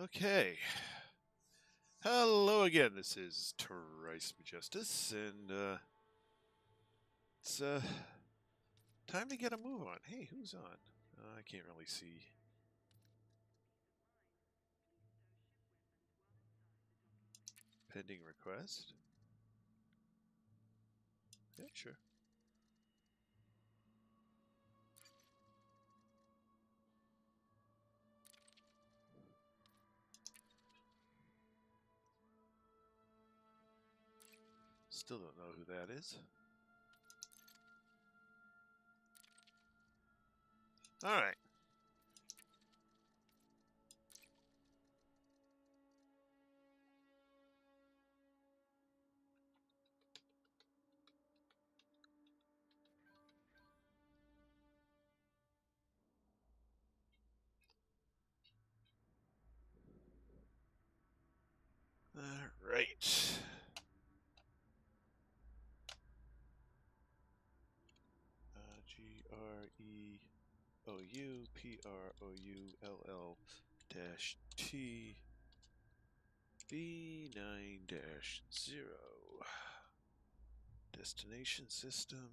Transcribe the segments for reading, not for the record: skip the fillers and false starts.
Okay. Hello again, this is Trice Majestus, and it's time to get a move on. Hey, who's on? I can't really see. Pending request? Yeah, sure. Still don't know who that is. Alright. Alright. GREOUPROULL-T B9-0 destination system.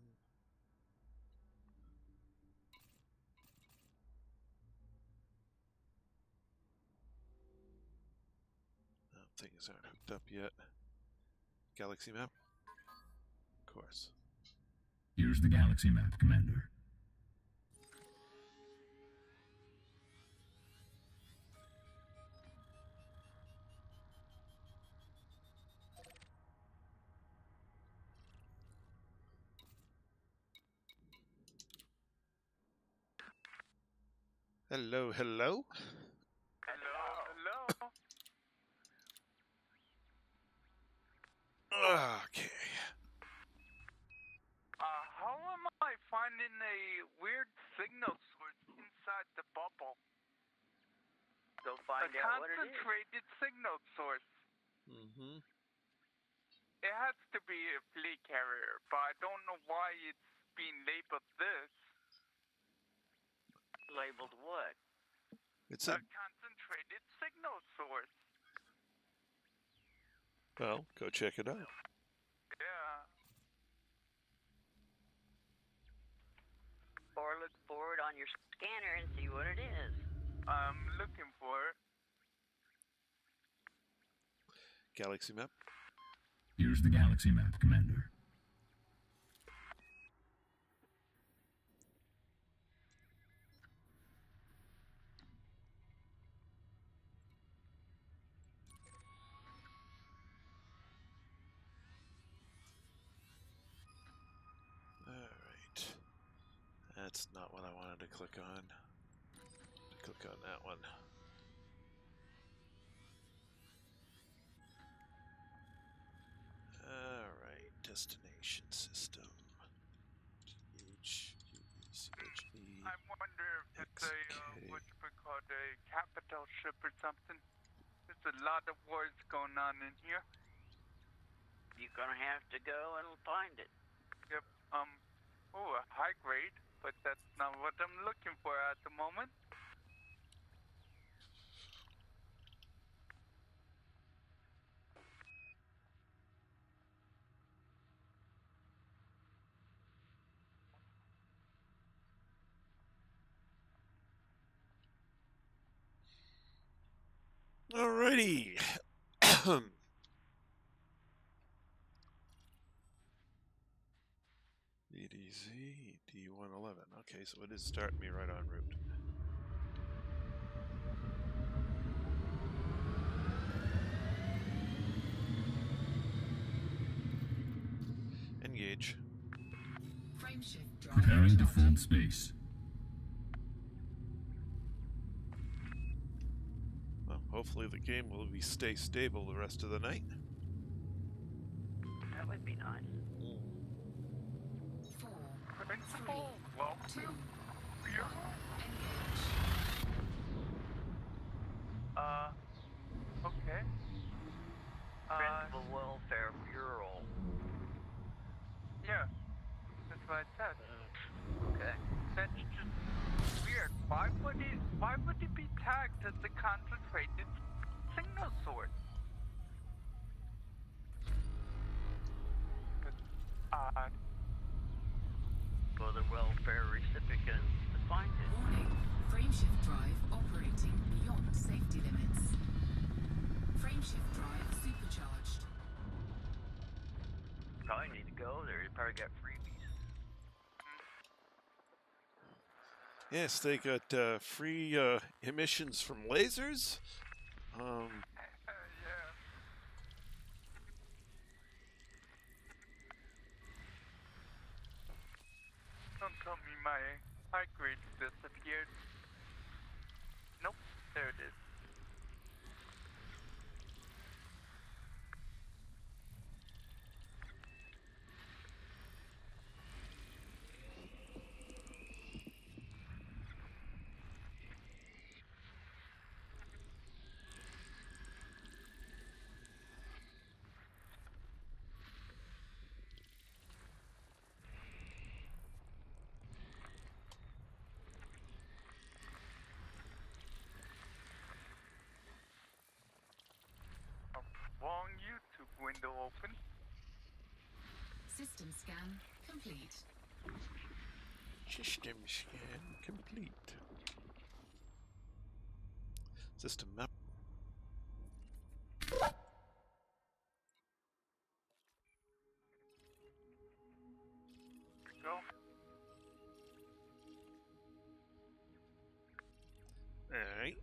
Oh, things aren't hooked up yet. Galaxy map? Of course. Here's the galaxy map, Commander. Hello, hello? Hello. Okay. How am I finding a weird signal source inside the bubble? Go find out what it is. A concentrated signal source. Mm-hmm. It has to be a fleet carrier, but I don't know why it's being labeled this. Labeled what? It's A concentrated signal source. Well, go check it out. Yeah. Or look for it on your scanner and see what it is. I'm looking for it. Galaxy map? Here's the galaxy map, Commander. Alright. That's not what I wanted to click on. Click on that one. Alright, destination system. GHUECHE. I wonder if it's what's called a capital ship or something. There's a lot of wars going on in here. You're gonna have to go and find it. Yep. A high grade, but that's not what I'm looking for at the moment. Alrighty. EDZ D111. Okay, so it is starting me right on route. Engage. Frameshift drive Preparing to charging. fold space. Well, hopefully the game will stay stable the rest of the night. That would be nice. 4, Principal, well, 2, 1, yeah. engage. Okay. Principal Welfare Bureau. Yeah, that's what I said. Okay. That's just weird. Why would it be tagged as a concentrated no sword. That's odd. For the welfare recipients to find it. Warning. Frameshift drive operating beyond safety limits. Frameshift drive supercharged. Probably need to go there. You probably got freebies. Yes, they got free emissions from lasers. Yeah. Don't tell me my high grade disappeared. Nope, there it is. Wrong YouTube window open. System scan complete. System scan complete. System map. Go. Alright.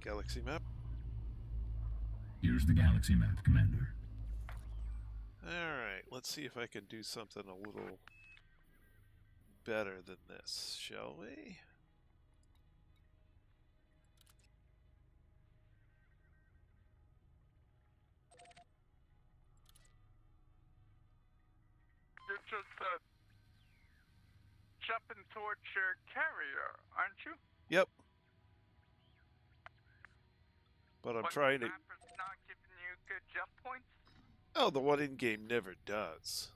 Galaxy map. Here's the galaxy map, Commander. Alright, let's see if I can do something a little better than this, shall we? You're just jumping towards your carrier, aren't you? Yep. But I'm But trying the to... map is not giving you good jump points? Oh, the one in-game never does.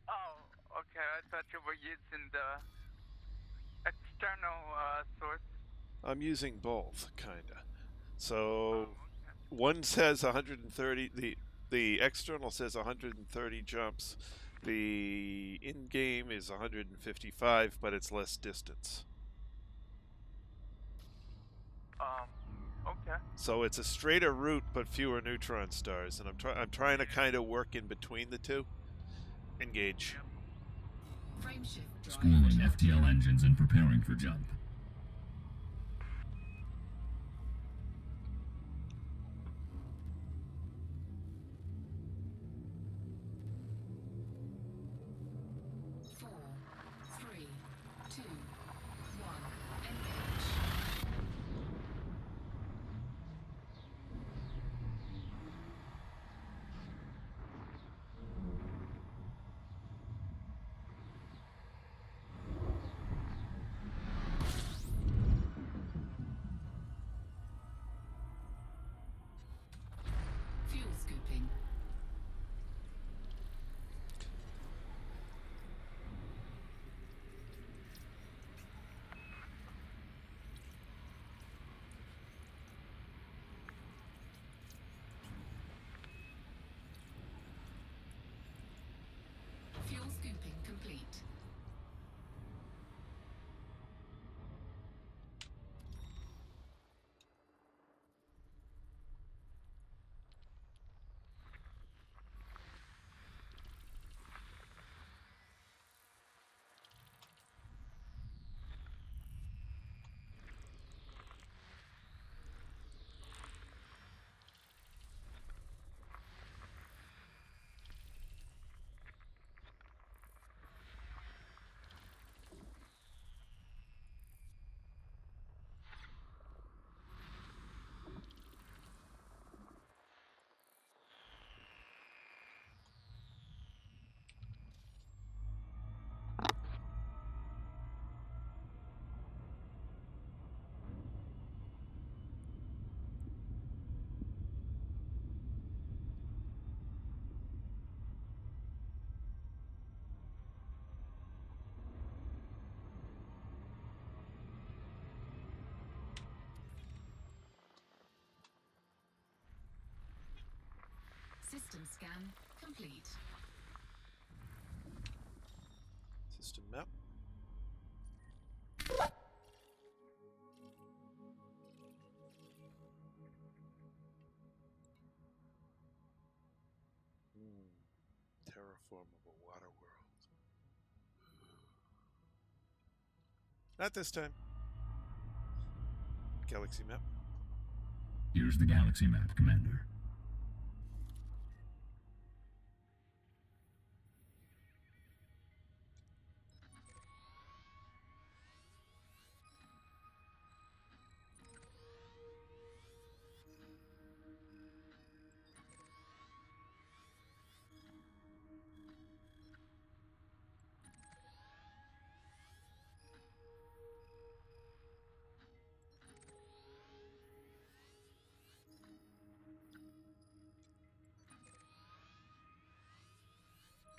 Oh, okay. I thought you were using the external source. I'm using both, kinda. So, Oh, okay. one says 130... The external says 130 jumps. The in-game is 155, but it's less distance. Okay. So it's a straighter route, but fewer neutron stars, and I'm trying to kind of work in between the two. Engage. Frameshift drive Schooling charged. FTL engines and preparing for jump. Four, three, two, one. Engage. scan complete. System map. Terraformable water world. Not this time. Galaxy map. Here's the galaxy map, Commander.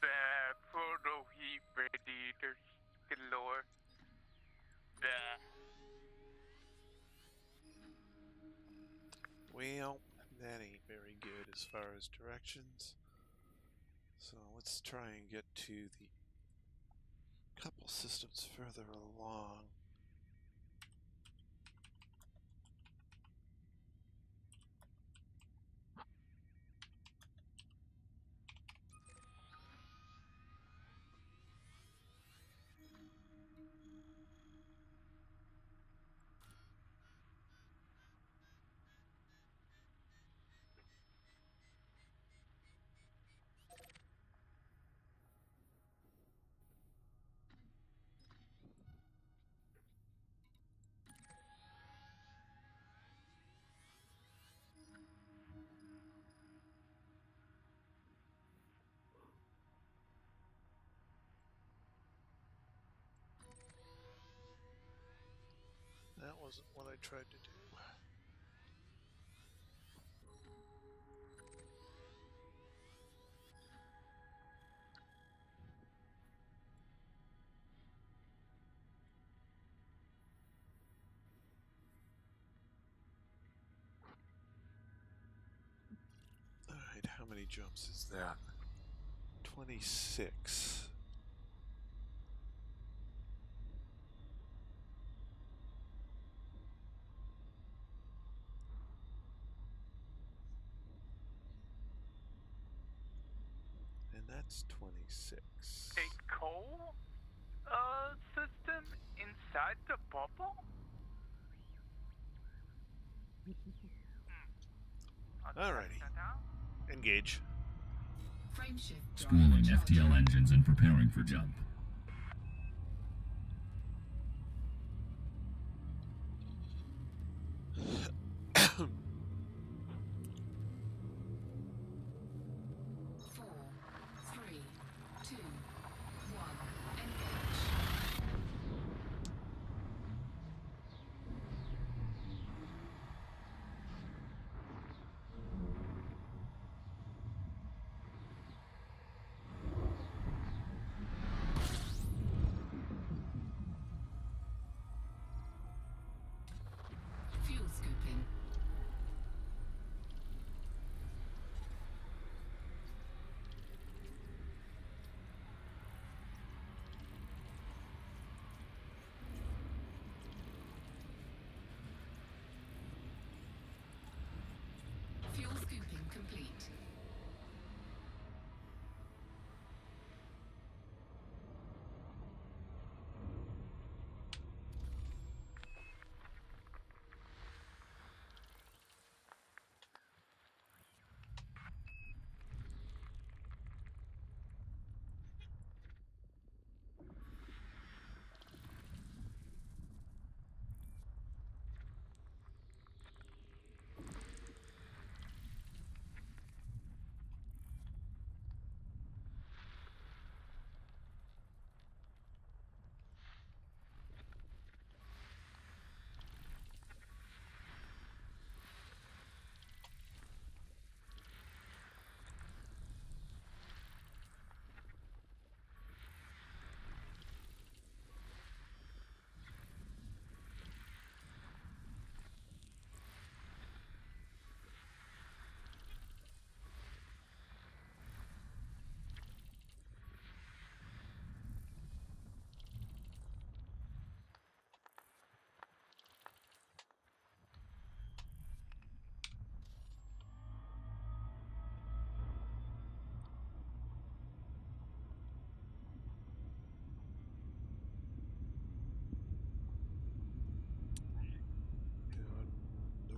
The photo heat radiators galore. Well, that ain't very good as far as directions. So let's try and get to the couple systems further along. That wasn't what I tried to do. Alright, how many jumps is that? 26. And that's 26. A coal system inside the bubble? I'll check Alrighty. that out. Engage. Frameshift drive Schooling charging. FTL engines and preparing for jump. Four, three, two, one, engage.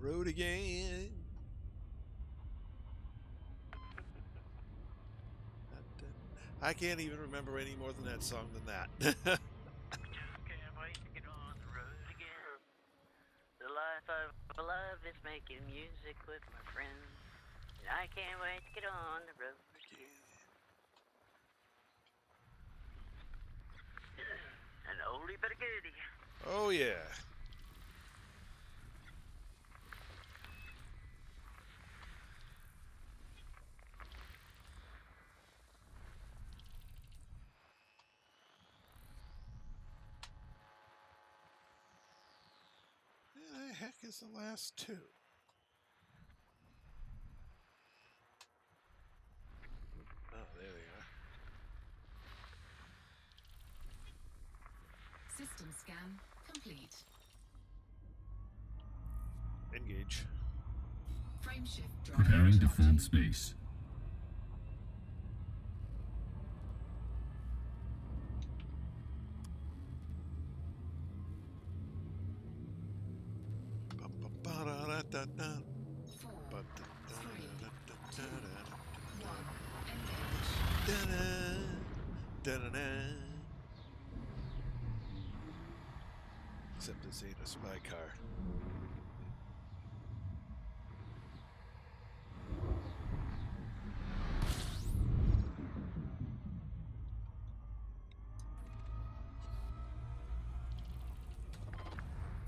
road again. I can't even remember any more than that song than that. Just can't wait to get on the road again. The life of a love is making music with my friends. And I can't wait to get on the road again. An oldie but a goodie. Oh, yeah. Where the heck is the last two? Oh, there they are. System scan complete. Engage. Frameshift drive Preparing to charging. fold space. Ba-ba-ba-da-da-da-da. 4, 3, Ba-da-da-da-da-da-da. 1. Engage. Da-da, da-da-da. Except this ain't a spy car.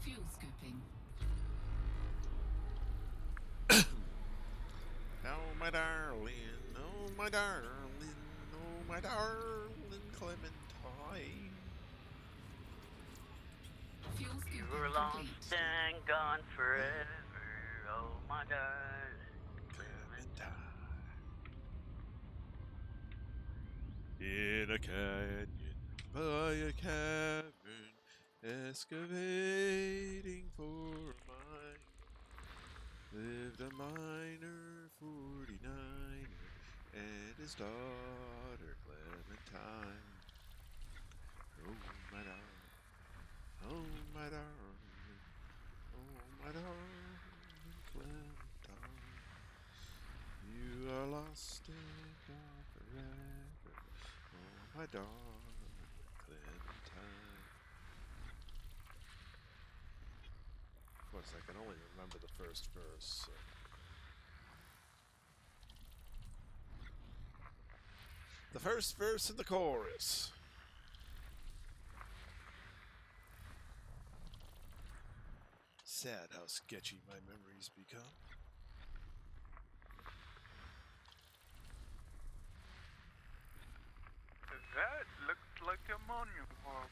Fuel scooping. Oh, my darling, oh, my darling, oh, my darling Clementine. Fuel You scooping were complete. lost and gone forever. Oh, my darling. Clementine. In a canyon, by a cavern, excavating for a mine, lived a miner 49er and his daughter Clementine. Oh, my darling, oh, my darling, oh, my darling Clementine. You are lost and gone forever. Oh, my darling Clementine. Of course, I can only remember the first verse. So. The first verse and the chorus. Sad how sketchy my memories become. That looks like ammonia world.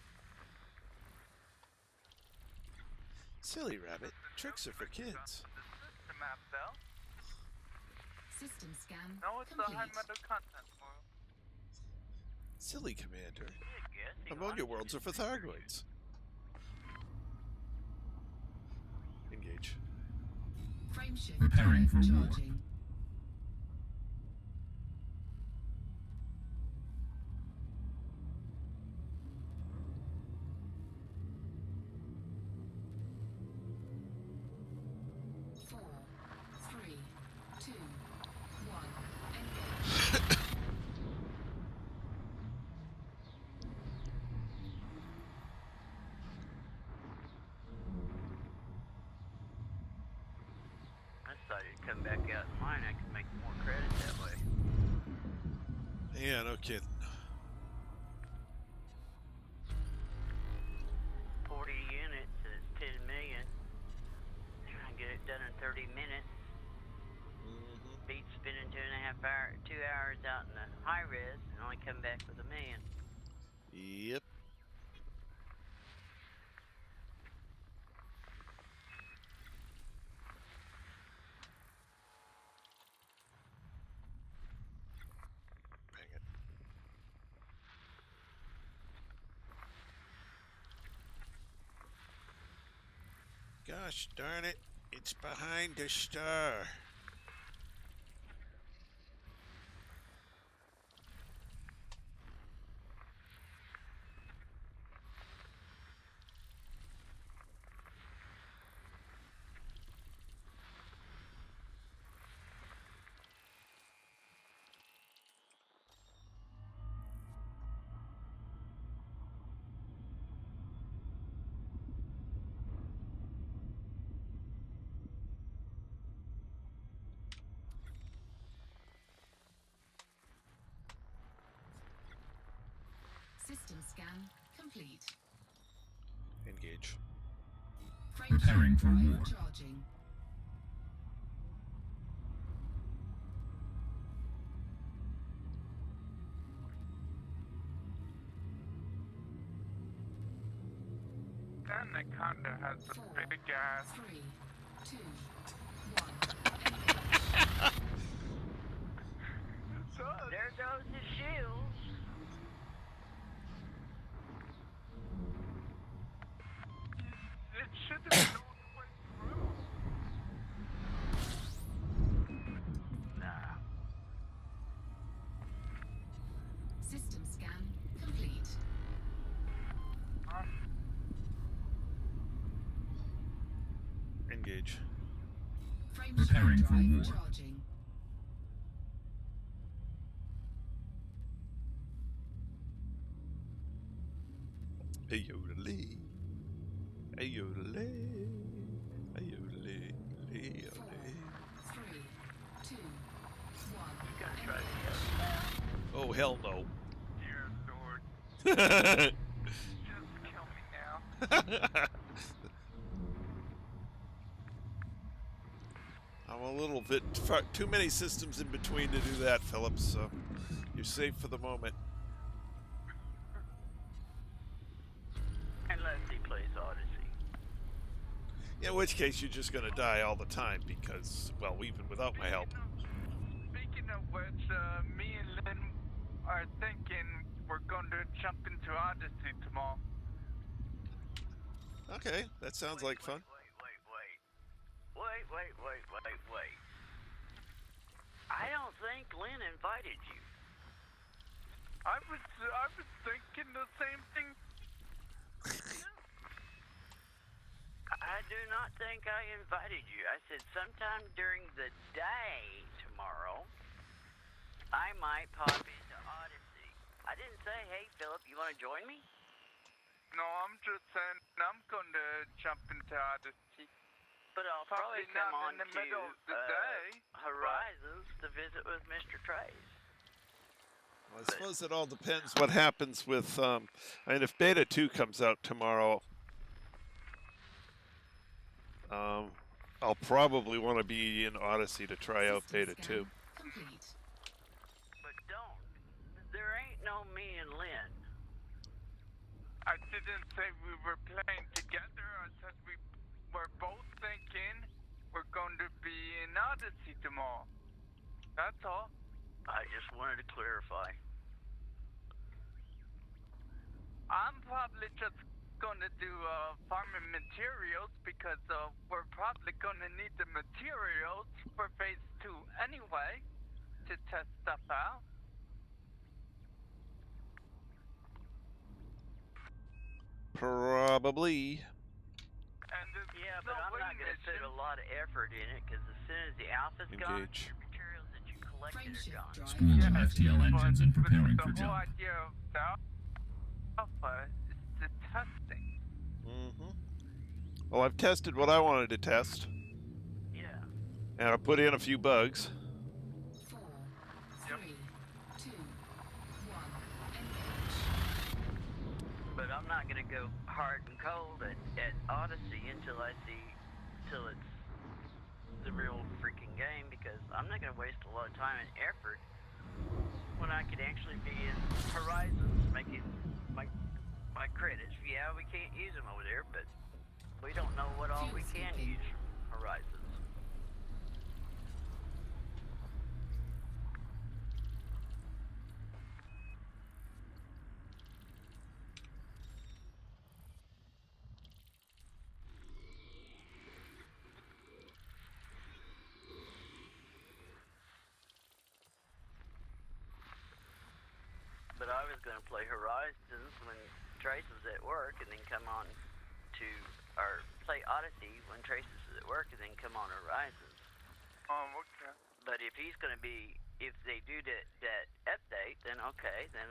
Silly rabbit, tricks are for kids. The system map, though. System scan No, it's the high complete. metal content world. Silly commander, I guess he ammonia wanted worlds to are for Thargoids. Engage. Frameshift Preparing drive for war. charging. Four, three, two, one. Engage. I thought he'd come back out in line. I could make more credit that way. Yeah, no kidding. 40 units is 10 million. Trying to get it done in 30 minutes. Beat spending 2 hours out in the high res and only come back with $1 million. Yep. Bang it. Gosh darn it, it's behind the star. System scan complete. Engage. Preparing for Drive war. charging. Anaconda has a 4, big ass. 3, 2, 1. Engage. There goes his shields. It should have been all the way through. Nah. System scan complete. Engage. Preparing for drive war. charging. Ayodelee. Ayodelee. Ayodelee. Ayodelee. 3, 2, 1. You gotta try the other now. Oh, hell no. Dear Lord, I'm just kill me now. a little bit far, too many systems in between to do that, Phillips, so you're safe for the moment. Unless he plays Odyssey. In which case, you're just going to die all the time because, well, even without my help. Speaking of which, me and Lynn are thinking we're going to jump into Odyssey tomorrow. Okay, that sounds like fun. Wait. I don't think Lynn invited you. I was thinking the same thing. I do not think I invited you. I said sometime during the day tomorrow, I might pop into Odyssey. I didn't say, hey, Philip, you want to join me? No, I'm just saying I'm going to jump into Odyssey. But I'll probably come not on in the to middle of the day. Horizons to visit with Mr. Trace. Well, I suppose it all depends what happens with, I mean, if Beta 2 comes out tomorrow, I'll probably want to be in Odyssey to try out Beta 2. Complete. But don't. There ain't no me and Lynn. I didn't say we were playing together. I said we were both thinking we're going to be in Odyssey tomorrow. That's all. I just wanted to clarify. I'm probably just going to do farming materials because we're probably going to need the materials for phase 2 anyway to test stuff out. Probably. And Yeah, but I'm not going to put a lot of effort in it because as soon as the alpha's gone, Engage. your materials that you collected Frameshift are gone. drive. Schools of FTL engines and preparing for the whole jump. idea of the alpha is the testing. Well, I've tested what I wanted to test, Yeah. and I put in a few bugs. 4, 3, 2, 1. Engage. But I'm not going to go hard and cold at Odyssey until it's the real freaking game because I'm not going to waste a lot of time and effort when I could actually be in Horizons making my credits. Yeah, we can't use them over there, but we don't know what all we can use from Horizons. But I was going to play Horizons when Trace was at work and then come on to, or play Odyssey when Trace is at work and then come on Horizons. Okay. But if he's going to be, if they do that update, then okay, then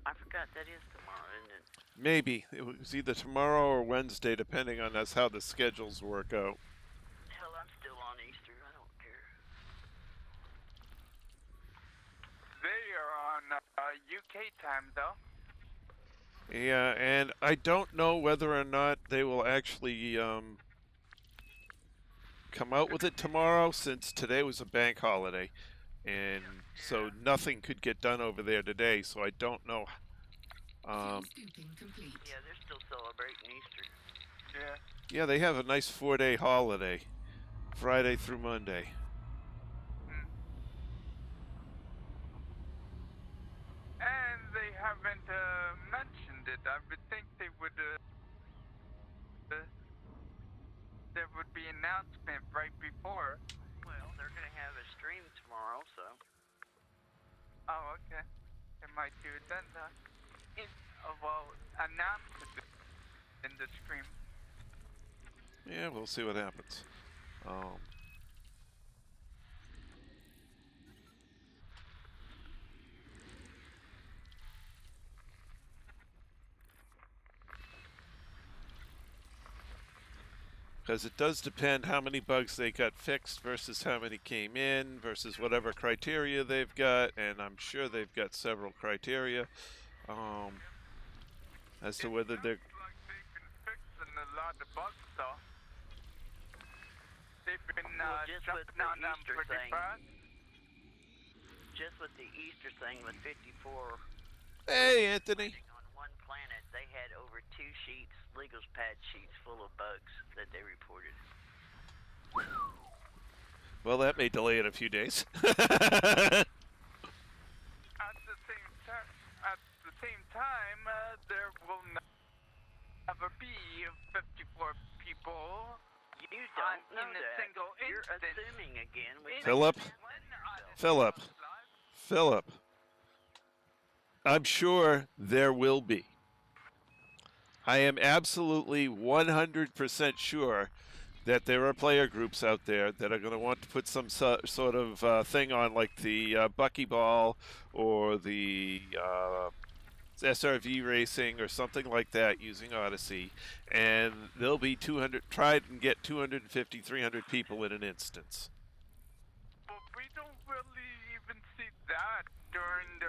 I forgot that is tomorrow, isn't it? Maybe. It was either tomorrow or Wednesday, depending on how the schedules work out. Hell, I'm still on Easter. I don't care. They are on UK time, though. Yeah, and I don't know whether or not they will actually come out with it tomorrow, since today was a bank holiday, and so nothing could get done over there today. So I don't know. Fuel scooping complete. Yeah, they're still celebrating Easter. Yeah. Yeah, they have a nice 4-day holiday, Friday through Monday. And they haven't mentioned it. I would think they would. There would be announcement right before. Well, they're gonna have a stream tomorrow, so. Oh, okay. They might do it then. Well, announce it in the stream. Yeah, we'll see what happens. Because it does depend how many bugs they got fixed versus how many came in versus whatever criteria they've got, and I'm sure they've got several criteria as to whether they're. Like they've been fixing a lot of bugs, though. They've been Well, just with jumping the on them Easter pretty thing. fast. Just with the Easter thing with 54 Hey, Anthony. on one planet, they had over 2 sheets, Legals pad sheets full of bugs that they reported. Well, that may delay it a few days. At the same time, there will never be 54 people You don't know in a that. single You're instance. assuming again. Which Philip? Philip. Philip. I'm sure there will be. I am absolutely 100% sure that there are player groups out there that are going to want to put some sort of thing on, like the buckyball or the SRV racing or something like that using Odyssey, and they'll be 200. Try and get 250, 300 people in an instance. But we don't really even see that during the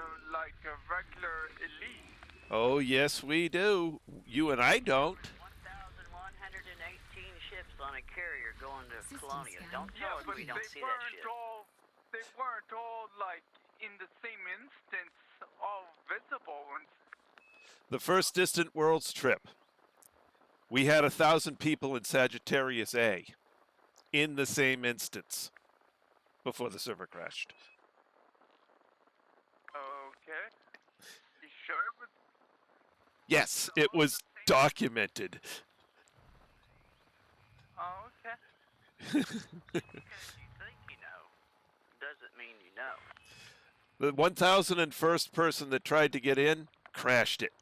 regular elite. Oh yes, we do. You and I don't. 1,118 ships on a carrier going to System Colonia. scan. Don't tell us but we don't they see that shit. They weren't all in the same instance, all visible ones. The first Distant Worlds trip, we had 1,000 people in Sagittarius A in the same instance before the server crashed. Okay. You sure it was? Yes, it was documented. Oh, okay. Because you think you know doesn't mean you know. The 1,001st person that tried to get in crashed it.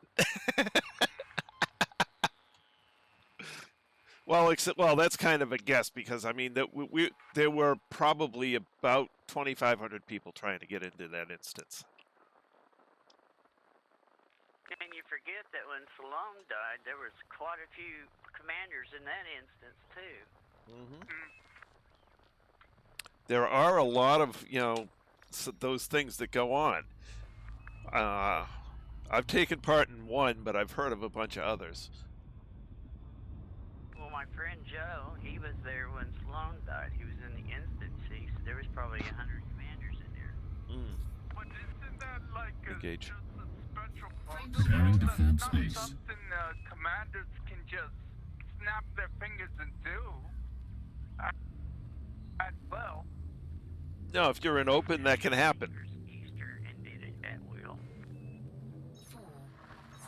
Well, that's kind of a guess, because I mean that there were probably about 2,500 people trying to get into that instance. And you forget that when Salome died, there was quite a few commanders in that instance too. There are a lot of those things that go on. I've taken part in one, but I've heard of a bunch of others. Well, my friend Joe, he was there when Sloan died. He was in the instancy, so there was probably 100 commanders in there. But isn't that Engage. just a special Preparing to protocol? fold That's space. not something commanders can just snap their fingers and do. At will. No, if you're in open, that can happen. Easter and did it at will. 4,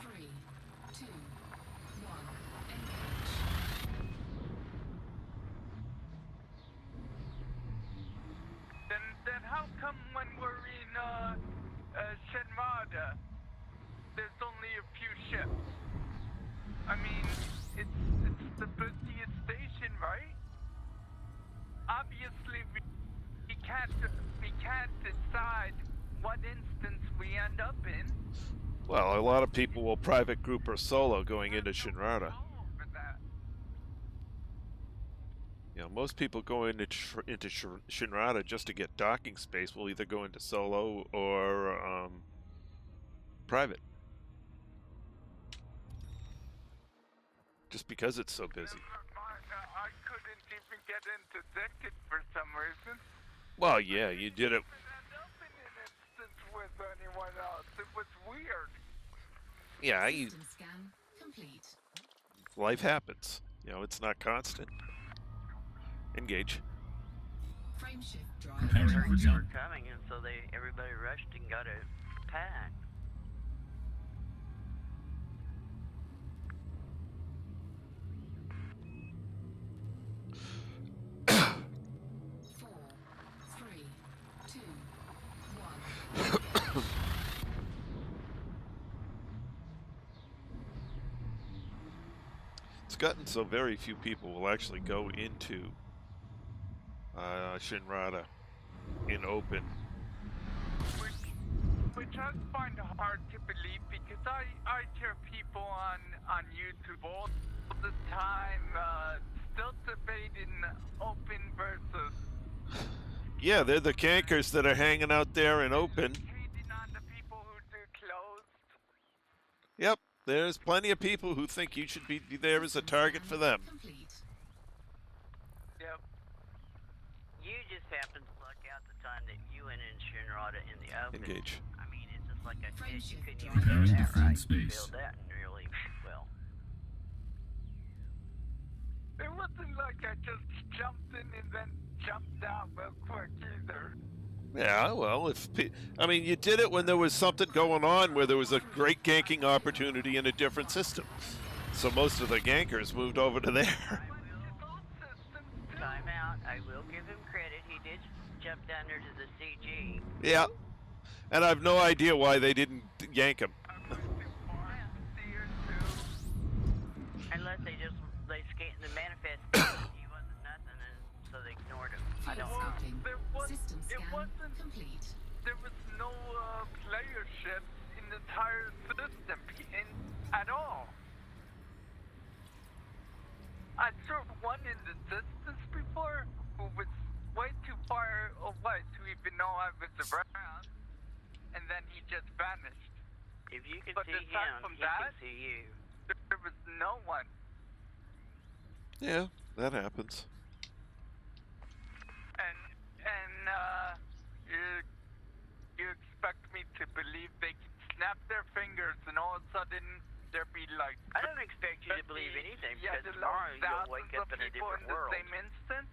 3, 2, 1. Engage. Then how come when we're in Shenmada, there's only a few ships? I mean, it's the busiest station, right? Obviously, we can't decide what instance we end up in. Well, a lot of people will private group or solo going into Shinrarta. Most people go into Shinrarta just to get docking space will either go into solo or private. just because it's so busy. I couldn't even get into ticket for some reason. Well, yeah, you did it. I didn't end up in an instance with anyone else. It was weird. Yeah, System scan complete. life happens. You know, it's not constant. Engage. Frame shift drive. Preparing for Heard you were jump. coming, and so everybody rushed and got a pad. Four, three, two, one. It's gotten so very few people will actually go into Shinrada in open. Which I find hard to believe because I hear people on YouTube all the time still debating open versus Yeah, they're the cankers that are hanging out there in open. hating on the people who do closed. Yep, there's plenty of people who think you should be there as a target for them. Complete. Yep. You just happened to luck out the time that you went in Shinrada in the open. Engage. I mean, it's just like I said, you couldn't even Preparing do to that fill right. You space. filled that really well. It wasn't like I just jumped in and then jumped out real quick either. Yeah, well, I mean, you did it when there was something going on where there was a great ganking opportunity in a different system. So most of the gankers moved over to there. Time out. I will give him credit. He did jump down there to the CG. Yeah, and I've no idea why they didn't yank him. Unless they skate in the manifest. He wasn't nothing, and so they ignored him. I don't know. System It scan wasn't. complete. There was no playership in the entire system at all. I saw one in the distance before who was way too far away to even know I was around, and then he just vanished. If you can But see aside him, from he can that- see you. There was no one. Yeah, that happens. And you expect me to believe they could snap their fingers and all of a sudden there'd be like I don't expect you to believe anything yeah, because there's tomorrow you'll thousands wake of up in a people different in world. the same instant.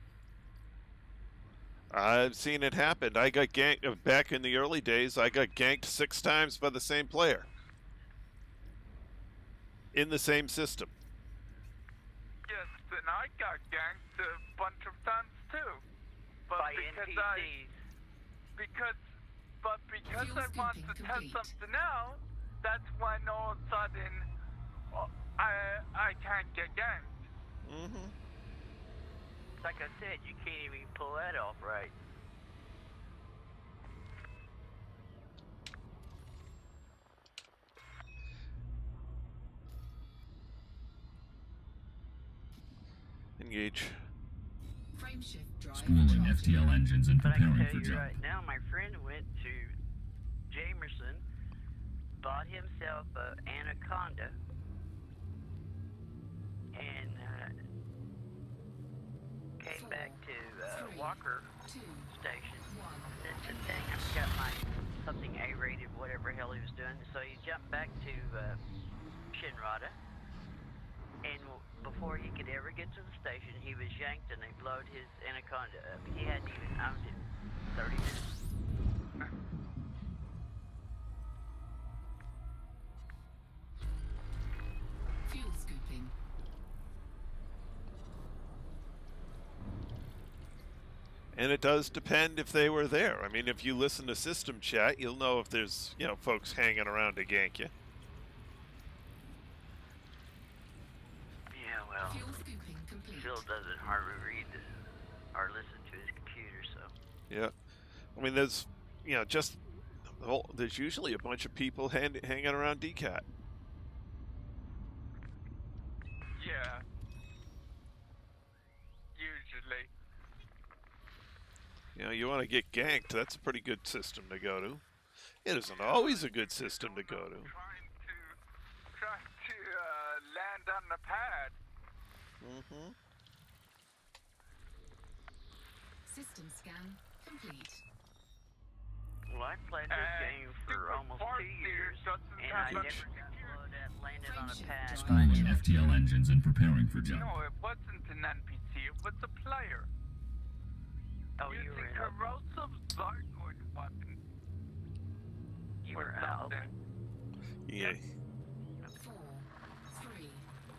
I've seen it happen. I got ganked back in the early days. I got ganked 6 times by the same player in the same system. Yes, and I got ganked a bunch of times too. But By because NPCs. because Fuel I want to skipping test complete. something out, that's when all of a sudden I can't get ganked. Mm-hmm. Like I said, you can't even pull that off right. Engage. Frame shift drive. Schooling charging. FTL engines and But I can preparing tell for you jump. right now, my friend went to Jamerson, bought himself an Anaconda, and came back to Walker Two, Station. one. And said, dang, I forgot my something A-rated, whatever hell he was doing. So he jumped back to Shinrada, and before he could ever get to the station, he was yanked and they blowed his Anaconda up. He hadn't even owned it 30 minutes. Fuel scooping. And it does depend if they were there. I mean, if you listen to system chat, you'll know if there's, you know, folks hanging around to gank you. Yeah, well, Fuel scooping complete. Phil doesn't hardly read or listen to his computer, so. Yeah. I mean, there's, you know, just, there's usually a bunch of people hanging around DCAT. Yeah. Usually. You know, you want to get ganked, that's a pretty good system to go to. It isn't always a good system to go to. Trying to land on the pad. Mm-hmm. System scan complete. Well, I played this game for almost 2 years, and I never got blowed up, landed on a pad. Installing FTL engines and preparing for jump. No, it wasn't an NPC. It was a player. Oh, you were Using in corrosive Zargoid weapon. You or were out. something. Yeah. 4, 3,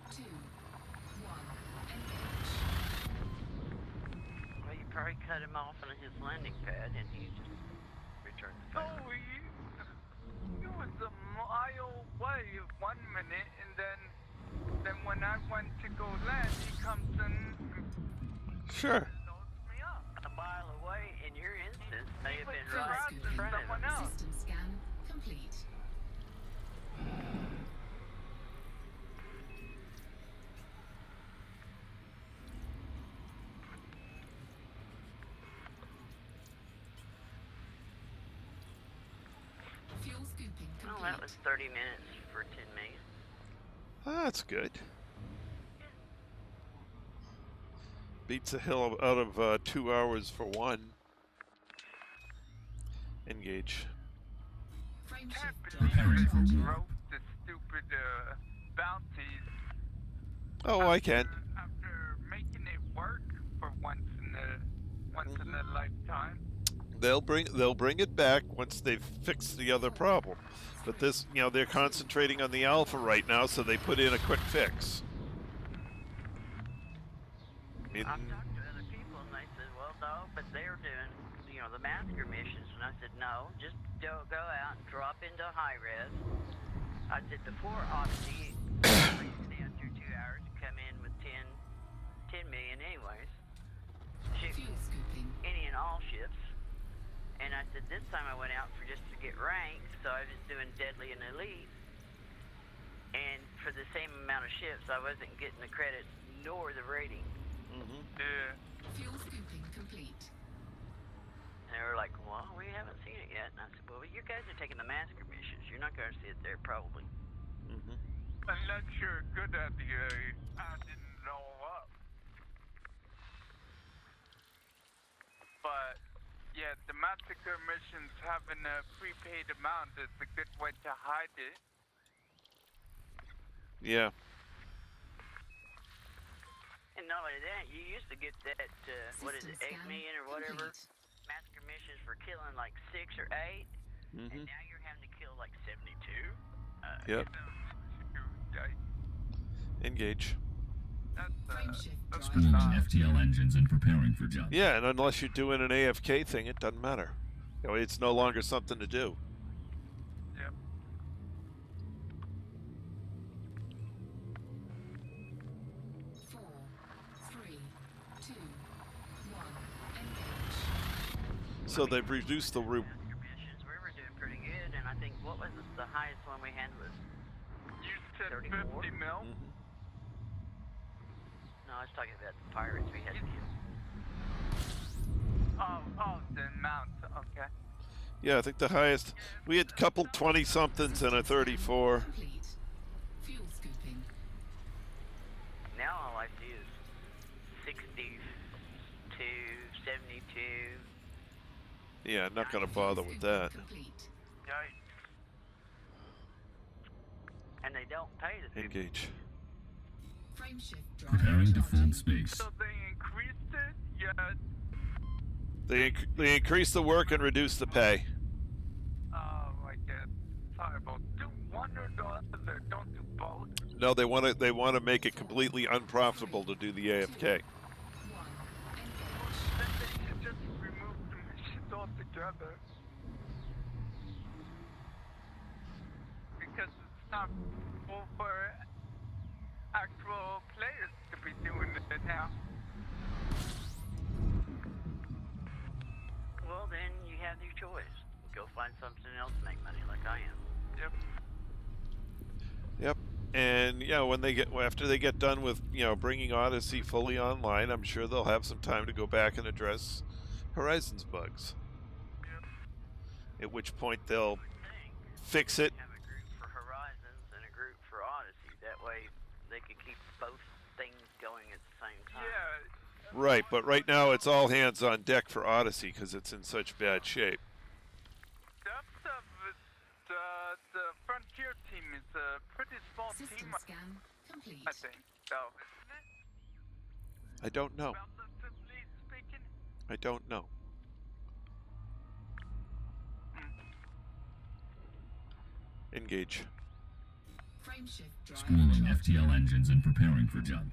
2, 1. Engage. Well, you probably cut him off on his landing pad, and he just returned the No, favor. he was a mile away 1 minute, and then when I went to go land, he comes in and Sure. blows me up. A mile away, in your instance, may have been Fuel right in scooping. front of someone him. else. System scan complete. Fuel scooping complete. Well, that was 30 minutes for 10 million. That's good. Beats a hill out of 2 hours for one. Engage. Frame Can't shift believe Preparing drive. for they war. broke the stupid bounties. Oh, I can. After making it work for once in a lifetime. They'll bring it back once they've fixed the other problem. But this, they're concentrating on the alpha right now, so they put in a quick fix. I've talked to other people, and they said, well, no, but they're doing, the masker missions. And I said, no, just go out and drop into high res. I said, before Odyssey, down through 2 hours and come in with 10 million anyways. Fuel scooping. Any and all ships. And I said, this time I went out for just to get ranked, so I was doing deadly and elite. And for the same amount of ships, I wasn't getting the credits nor the rating. Yeah. Fuel scooping complete. And they were like, well, we haven't seen it yet. And I said, well, you guys are taking the masker missions. You're not going to see it there, probably. Unless you're good at the adding it all up. But yeah, the massacre missions having a prepaid amount is a good way to hide it. Yeah. And not only that, you used to get that, what is it, System 8 scan million or whatever, complete. massacre missions for killing like 6 or 8. And now you're having to kill like 72. Yep. Engage. Frame shift drive. Installing FTL engines and preparing for jump. Yeah, and unless you're doing an AFK thing, it doesn't matter. It's no longer something to do. Yep. Four, 3, 2, 1. Engage. So they've reduced the route. Massacre missions, we were doing pretty good, and I think, what was the highest one we had was, You said 34? 50 mil? no, I was talking about the pirates we had to kill. Oh, the amount. Okay. Yeah, I think the highest. We had a couple 20-somethings and a 34. Complete. Fuel scooping. Now all I see is 62, 72. Yeah, I'm not going to bother with that. Complete. Yikes. And they don't pay the people. Engage. Frame shift drive. Preparing to charging. fold space. So they increased it, yet They increase the work and reduce the pay. oh my god. Sorry about do one or the other, don't do both. No, they want to make it completely unprofitable to do the AFK. 1. Engage. Then they should just remove the missions altogether. Because it's not cool for actual players to be doing it now. Well, then you have your choice. Go find something else to make money like I am. Yep. Yep. And when after they get done with bringing Odyssey fully online, I'm sure they'll have some time to go back and address Horizons bugs. At which point they'll fix it. Have a group for Horizons and a group for Odyssey. That way they could keep both things going at the same time. Yeah. Right, but right now it's all hands on deck for Odyssey because it's in such bad shape. The Frontier team is a pretty small System team, scan complete. I think, though, isn't it? I don't know. Relatively speaking. I don't know. Engage. Frameshift drive Schooling charging. FTL engines and preparing for jump.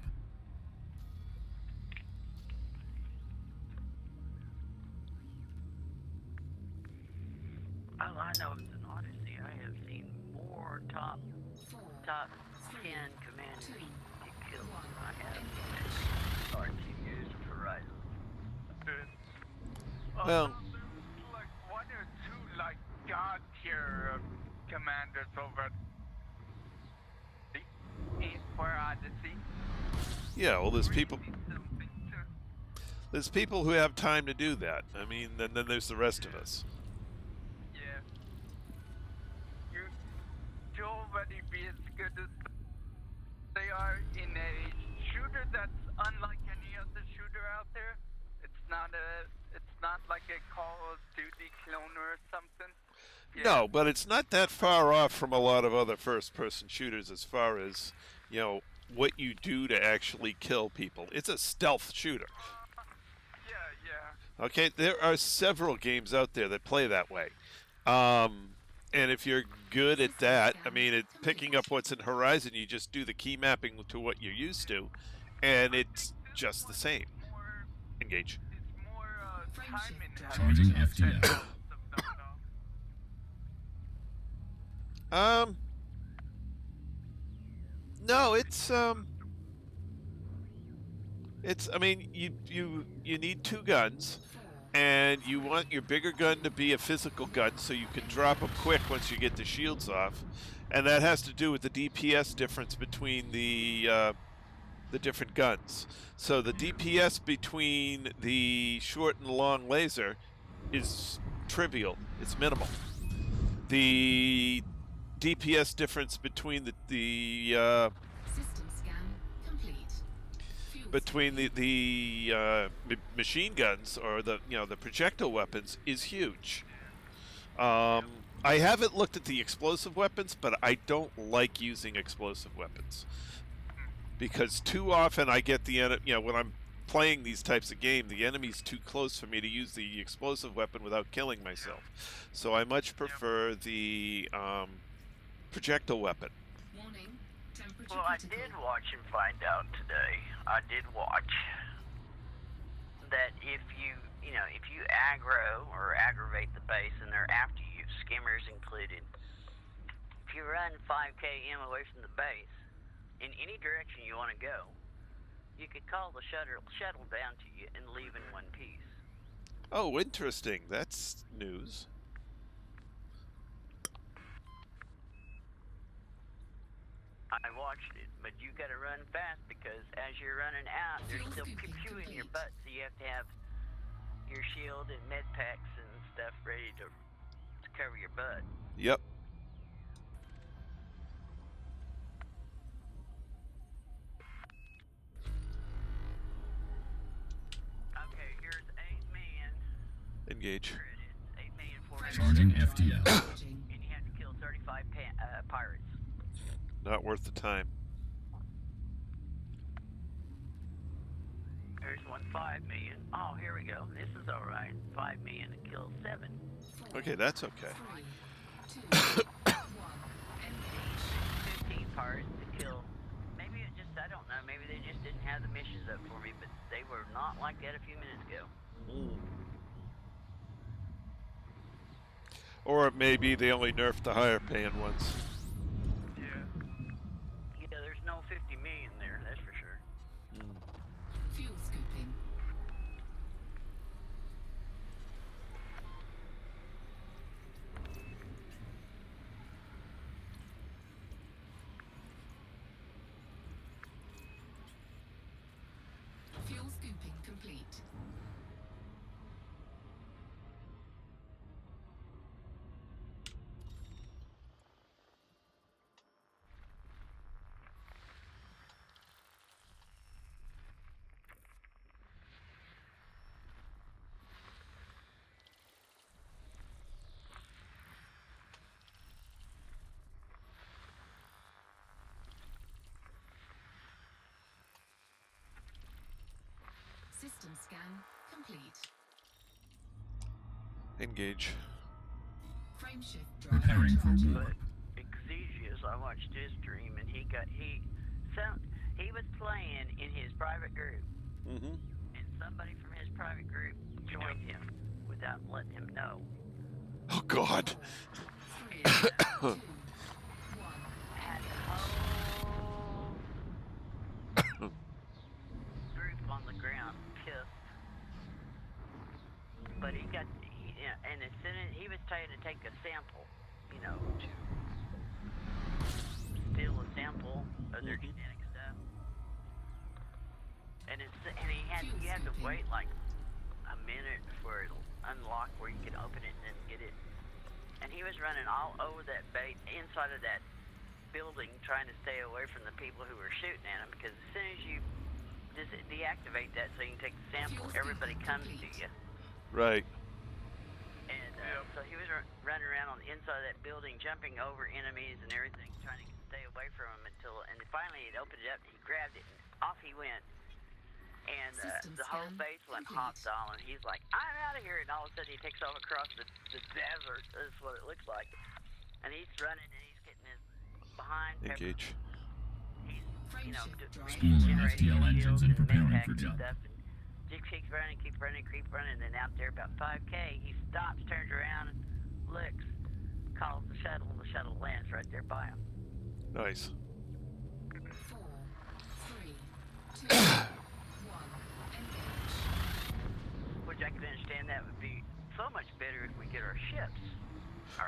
All I know is in Odyssey, I have seen more top 10 commanders get killed than I have in our 2 years of Horizon. Well, There's like 1 or 2 like god tier commanders over for Odyssey. yeah, well, there's people. Something to There's people who have time to do that. I mean, then there's the rest of us. Yeah. You already be as good as they are in a shooter that's unlike any other shooter out there. It's not like a Call of Duty clone or something. Yeah. No, but it's not that far off from a lot of other first-person shooters as far as, you know, what you do to actually kill people. It's a stealth shooter. Yeah. Okay, there are several games out there that play that way. And if you're good at that, I mean, picking up what's in Horizon, you just do the key mapping to what you're used to, and it's just the same. Engage. It's more timing heavy. Charging FTL. No, I mean, you need 2 guns, and you want your bigger gun to be a physical gun so you can drop them quick once you get the shields off, and that has to do with the DPS difference between the different guns. So the DPS between the short and long laser is trivial. It's minimal. The DPS difference between the System scan complete. Fuel between the machine guns or the projectile weapons is huge. I haven't looked at the explosive weapons, but I don't like using explosive weapons because too often I get when I'm playing these types of games, the enemy's too close for me to use the explosive weapon without killing myself. So I much prefer the projectile weapon. warning. Temperature Well, I critical. did watch and find out today. I did watch that if you aggro or aggravate the base and they're after you, skimmers included, if you run 5 km away from the base, in any direction you want to go, you could call the shuttle down to you and leave in one piece. Oh, interesting. That's news. I watched it, but you got to run fast because as you're running out, there's still pew in your butt, so you have to have your shield and med packs and stuff ready to cover your butt. Yep. Okay, here's 8 million. Engage. Here it is, 8 million for Charging FTL. Charging. and you have to kill 35 pirates. Not worth the time. There's 5 million. Oh, here we go. This is all right. 5 million to kill 7. Okay, that's okay. 3, 2, 1. Engage. 15 pirates to kill. Maybe it just, I don't know. Maybe they just didn't have the missions up for me, but they were not like that a few minutes ago. Or it may be they only nerfed the higher paying ones. Yeah, there's no 50 million there, that's for sure. Fuel scooping. Fuel scooping complete. System scan complete. Engage. Frame shift drive Preparing for charging. war. But Exegius, I watched his stream, and he was playing in his private group, Mm-hmm. and somebody from his private group joined him without letting him know. Oh God. 3, 2, 1. Had the whole group on the ground pissed. But and as soon as he was trying to take a sample, to steal a sample of their genetic stuff, and you had to wait like a minute for it to unlock where you could open it and then get it. And he was running all over that bait inside of that building, trying to stay away from the people who were shooting at him, because as soon as you deactivate that so you can take the sample, everybody comes to you. Right. And so he was running around on the inside of that building, jumping over enemies and everything, trying to stay away from him and finally it opened it up, and he grabbed it, and off he went. And the whole base went hostile, and he's like, I'm out of here, and all of a sudden he takes off across the desert. That's what it looks like. And he's running, and he's getting his behind pepper. Engage. He's, Schooling regenerating FTL his engines shields and preparing med-packs for and jump. stuff, and just keeps running, keep running, and then out there about 5K, he stops, turns around, looks, calls the shuttle, and the shuttle lands right there by him. Nice. 4, 3, 2, 1. Engage. Which I could understand that would be so much better if we get our ships.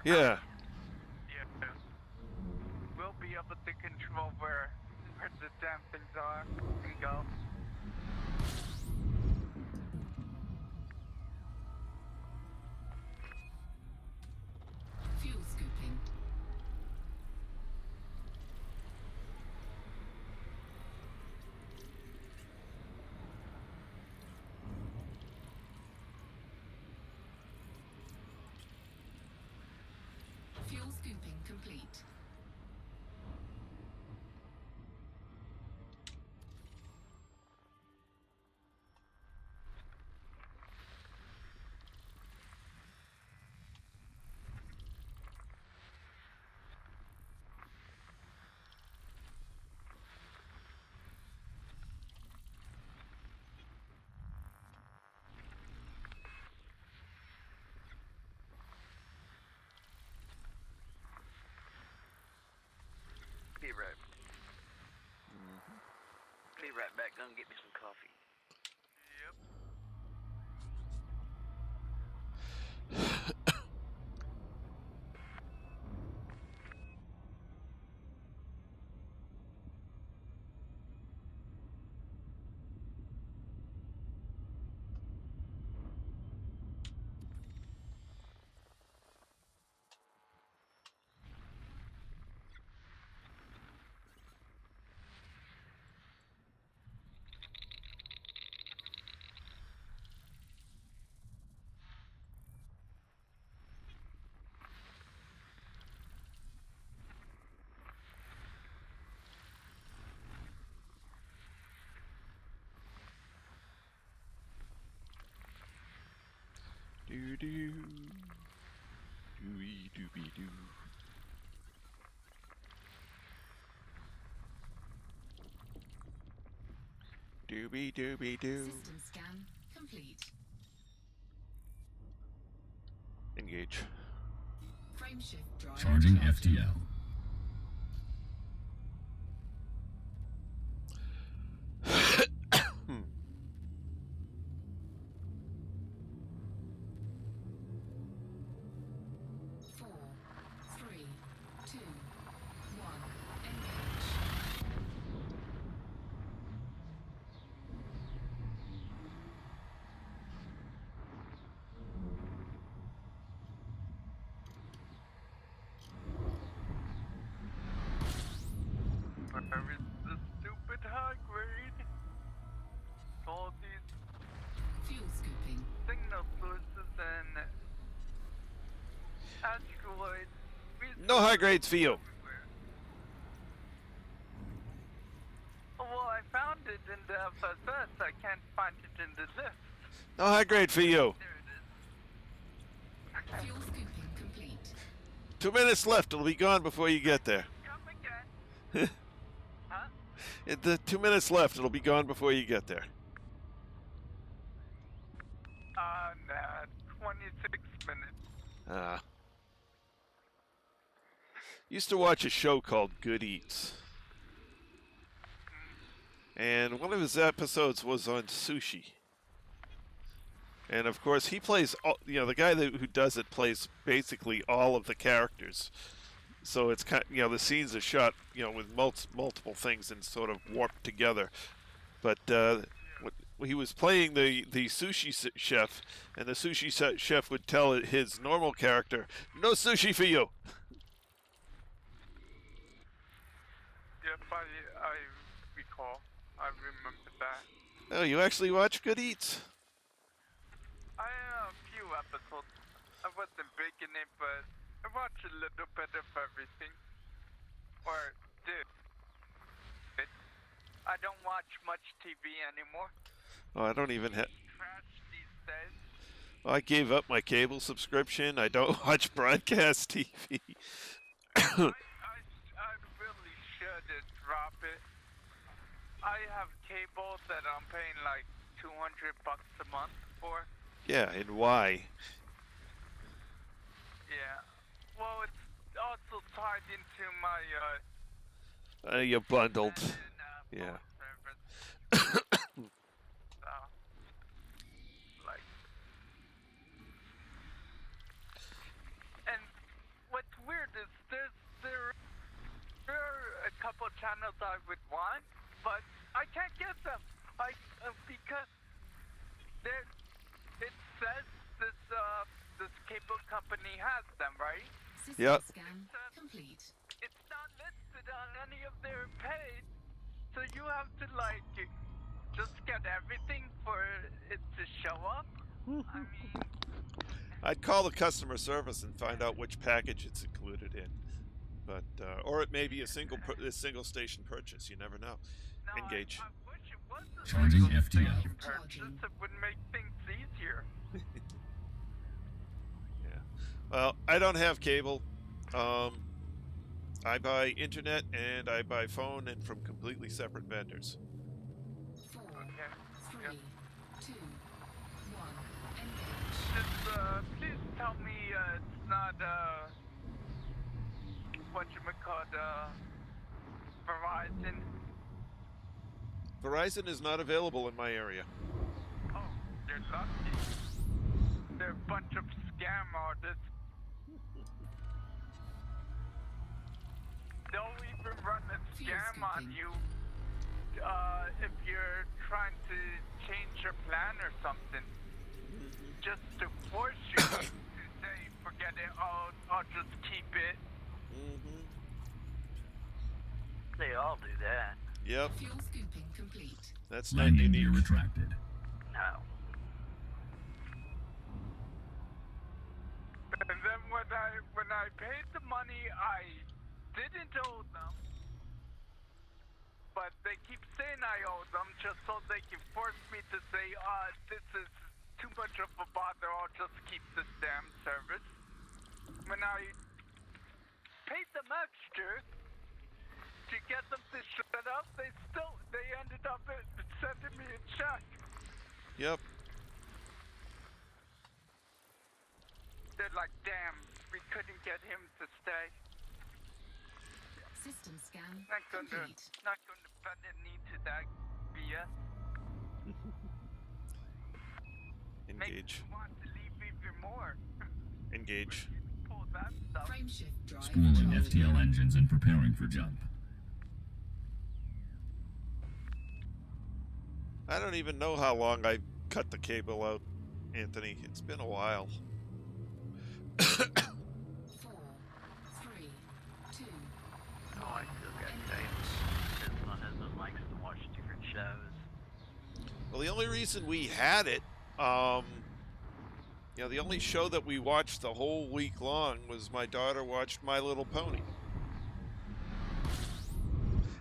Yeah. Yeah. We'll be able to control where the damn things are and go. Fuel scooping. Fuel scooping complete. Be right. Be right back. Go and get me some coffee. Yep. Do do. Dooey doobie doo. Doobie doobie doo. System scan complete. Engage. Frame shift drive Charging FTL. Four, 3, 2, 1. Engage. Where is the stupid high grade? All these Fuel scooping. signal sources and asteroids. No high grades for you. Everywhere. Well, I found it in the FSS. I can't find it in the list. No high grade for you. There it is. Fuel scooping complete. 2 minutes left. It'll be gone before you get there. Come again. Huh? The 2 minutes left. It'll be gone before you get there. Nah, 26 minutes. Used to watch a show called Good Eats. And one of his episodes was on sushi. And of course, he plays, the guy who does it plays basically all of the characters. So it's kind of, the scenes are shot, with multiple things and sort of warped together. But he was playing the sushi chef, and the sushi chef would tell his normal character, "No sushi for you." Yep, I recall. I remember that. Oh, you actually watch Good Eats? I a few episodes. I wasn't big in it, but I watched a little bit of everything. Or did. I don't watch much TV anymore. Oh, I don't even have. Trash these days. I gave up my cable subscription. I don't watch broadcast TV. I really should drop it. I have cable that I'm paying like $200 a month for. Yeah, and why? Yeah. Well, it's also tied into my You're bundled. phone Yeah. service. So, like, and what's weird is there are a couple channels I would want, but I can't get them. Because it says this cable company has them, right? System Yep. scan complete. It's not listed on any of their page, so you have to like just get everything for it to show up. I mean, I'd call the customer service and find out which package it's included in. But or it may be a single station purchase. You never know. no, Engage. I wish it was a Charging single FTL. station purchase. It would make things easier. Yeah. Well, I don't have cable. I buy internet and I buy phone, and from completely separate vendors. 4, Okay. 3, 2, 1. Engage. Just please tell me it's not whatchamacallit, Verizon. Verizon is not available in my area. Oh, they're lucky. They're a bunch of scam artists. They'll even run a scam on you if you're trying to change your plan or something. Just to force you to say, forget it, I'll just keep it. Mm-hmm. They all do that. Yep, Fuel scooping complete. that's not Landing gear unique. retracted. No. And then when I paid the money, I didn't owe them. But they keep saying I owe them just so they can force me to say, this is too much of a bother, I'll just keep this damn service. When I paid them extra to get them to shut up, they ended up sending me a check. Yep. They're like, damn, we couldn't get him to stay. System scan Not gonna complete. bend the knee to that BS. Makes Engage. me want to leave even more. Engage. Pull that stuff. Frame shift drive. Schooling charging. FTL engines and preparing for jump. I don't even know how long I cut the cable out, Anthony. It's been a while. 4, 3, 2, Oh, I still got tapes. This one hasn't likes to watch different shows. Well, the only reason we had it, the only show that we watched the whole week long was my daughter watched My Little Pony.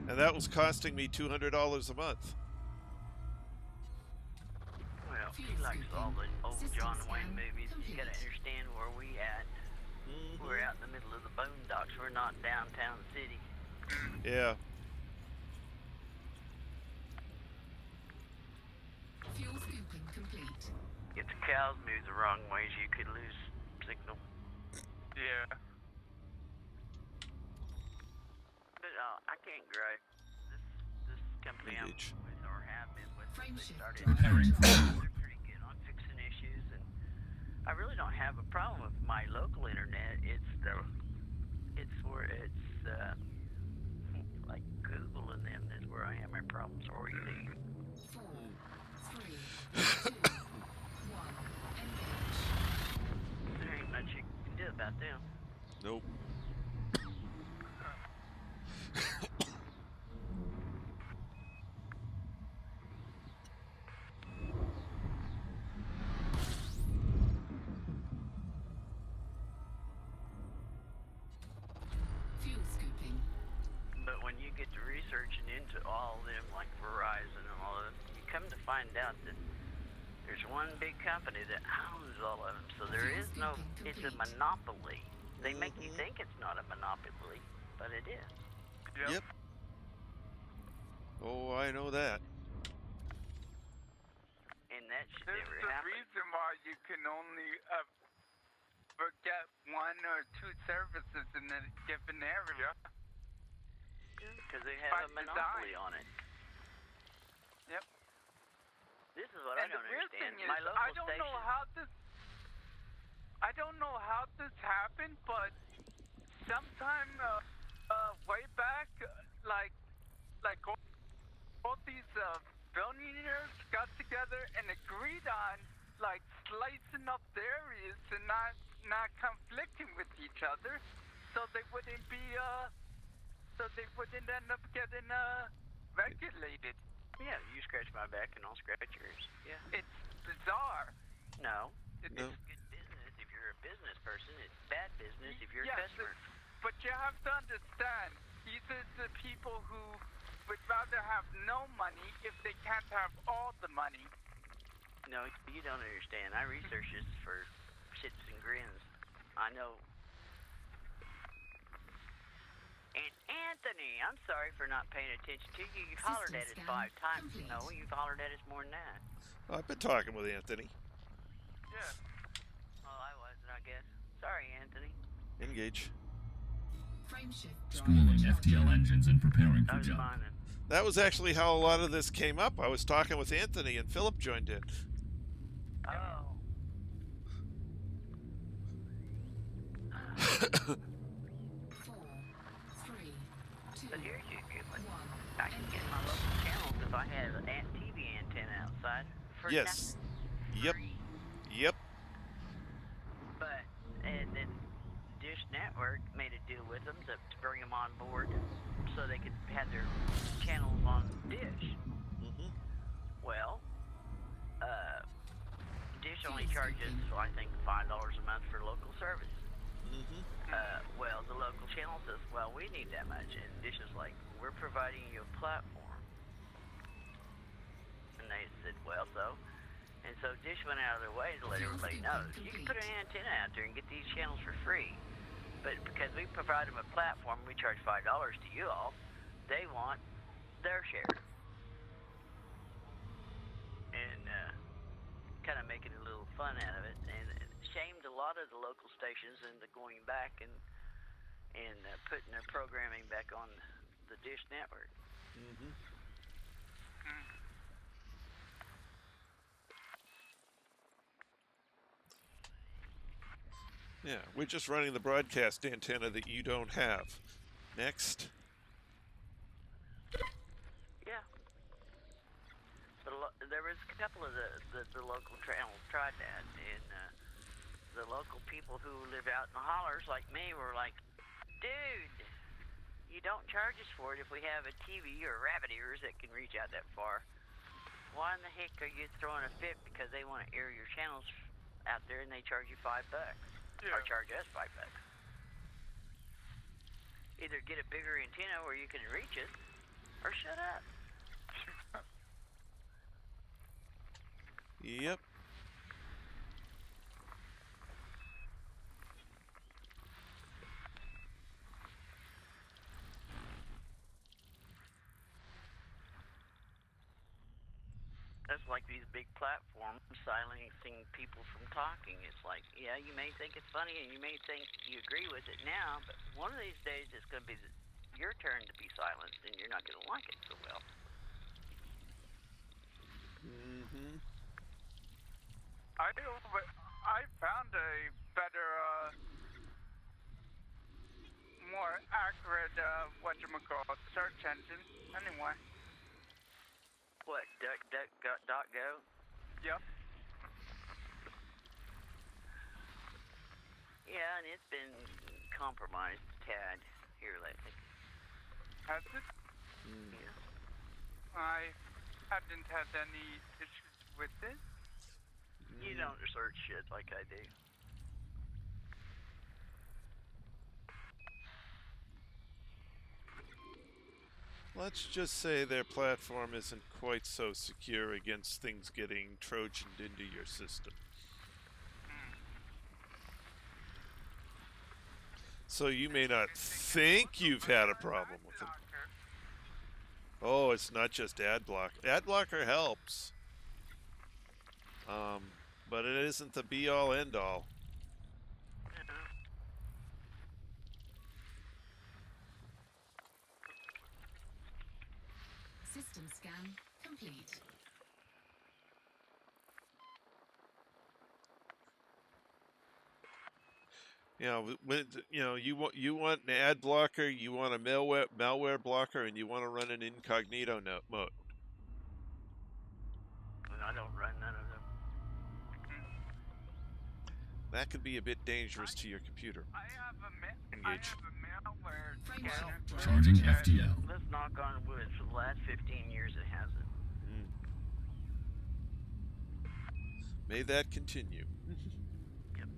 And that was costing me $200 a month. Boondocks, all the old System John scan Wayne movies. You gotta complete. understand where we at. We're out in the middle of the boondocks. We're not downtown city. Yeah. Fuel scooping complete. If the cows move the wrong ways, you could lose signal. Yeah. But I can't gripe. This company I'm Engage. with or have been with, Frame they shift started. drive. Preparing for They're pretty good on fixing issues, and I really don't have a problem with my local internet. It's where it's like Google and them is where I have my problems. Or you need. 4, 3, 2, 1. Engage. There ain't much you can do about them. Nope. Fuel scooping. But when you get to researching into all of them, like Verizon and all of them, you come to find out that there's one big company that owns all of them. So there is no, it's a monopoly. They make you think it's not a monopoly, but it is. Yep. Oh, I know that. And that should There's never the happen. reason why you can only get 1 or 2 services in a given area. Because they have a By monopoly design. on it. Yep. This is what I And the don't weird understand. thing is, My local I don't station. know how this happened, but sometime way back, like all these billionaires got together and agreed on like slicing up the areas and not conflicting with each other, so they wouldn't end up getting regulated. Yeah, you scratch my back and I'll scratch yours. Yeah. It's bizarre. No. It- No. It's good business if you're a business person. It's bad business if you're Yes, a customer. But you have to understand, these are the people who would rather have no money if they can't have all the money. No, you don't understand. I research this for shits and grins. I know. And Anthony, I'm sorry for not paying attention to you. You've hollered at us System 5 scan times. complete. No, you've hollered at us more than that. I've been talking with Anthony. Yeah. Oh, I wasn't, I guess. Sorry, Anthony. Engage. Frame shift drive. schooling FTL engines and preparing I for was jump. fine. That was actually how a lot of this came up. I was talking with Anthony and Philip joined in. Oh. 4, 3, 2, But here's your good one. 1. I can get my local channels if I have an TV antenna outside for Yes. nothing. Yep. Free. Yep. But, and then Dish Network made a deal with them to bring them on board so they could have their channels on Dish. Mm-hmm. Well, Dish only charges, I think, $5 a month for local service. Mm-hmm. Well, the local channel says, well, we need that much. And Dish is like, we're providing you a platform. And they said, well, so. And so Dish went out of their way to let everybody know, you can put an antenna out there and get these channels for free. But because we provide them a platform, we charge $5 to you all, they want their share. And kind of making a little fun out of it. And it shamed a lot of the local stations into going back and putting their programming back on the Dish Network. Mm-hmm. Yeah, we're just running the broadcast antenna that you don't have. Next. Yeah. But there was a couple of the local channels tried that, and the local people who live out in the hollers like me were like, dude, you don't charge us for it if we have a TV or rabbit ears that can reach out that far. Why in the heck are you throwing a fit because they want to air your channels out there and they charge you $5? Or charge us $5. Either get a bigger antenna where you can reach it, or shut up. Yep. like these big platforms silencing people from talking. It's like, yeah, you may think it's funny and you may think you agree with it now, but one of these days it's going to be your turn to be silenced, and you're not going to like it so well. Mm-hmm. I found a better, more accurate, whatchamacallit, search engine. Anyway. What, DuckDuckGo? Yep. Yeah, and it's been compromised a tad here lately. Has it? Yeah. I haven't had any issues with it. You don't research shit like I do. Let's just say their platform isn't quite so secure against things getting trojaned into your system. So you may not think you've had a problem with it. Oh, it's not just ad block. Ad blocker helps. But it isn't the be-all, end-all. System scan complete. You know, you want an ad blocker, you want a malware blocker, and you want to run an incognito mode. And I don't run none of them. That could be a bit dangerous to your computer. Engage. Charging FTL. Let's knock on wood. For the last 15 years, it hasn't. May that continue. Yep.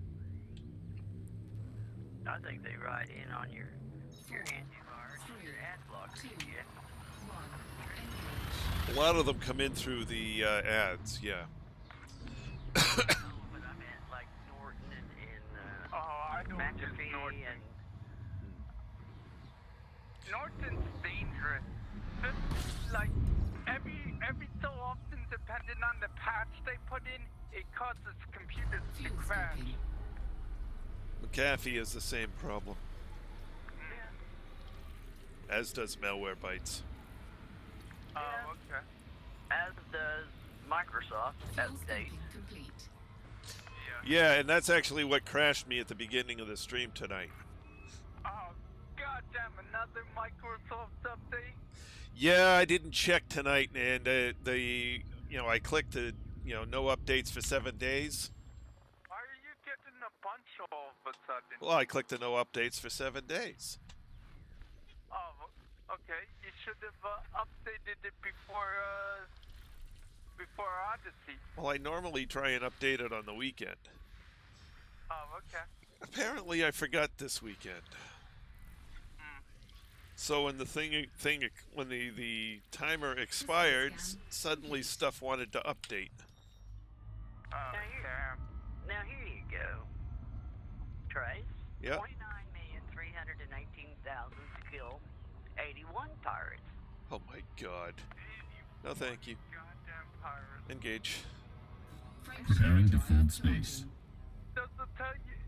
I think they ride in on your antivirus, your ad blockers. Yeah. A lot of them come in through the ads, yeah. But I meant like Norton and I don't use McAfee Norton. and Norton's dangerous. Like, every so often, depending on the patch they put in, it causes computers to Fuel crash. scoping. McAfee has the same problem, as does Malwarebytes. Oh, okay. as does Microsoft Fuel update. scoping complete. Yeah, and that's actually what crashed me at the beginning of the stream tonight. Oh, goddamn, another Microsoft update? Yeah, I didn't check tonight, and I clicked the, no updates for 7 days. Why are you getting a bunch all of a sudden? Well, I clicked the no updates for 7 days. Oh, okay. You should have updated it before Odyssey. Well, I normally try and update it on the weekend. Oh, okay. Apparently, I forgot this weekend. So when the when the timer expired, suddenly stuff wanted to update. Oh, damn. Now here you go. Trace. Yeah. 29,318,000 to kill 81 pirates. Oh my God. No, thank you. Goddamn pirates. Engage. Preparing to fold space. Does it tell you,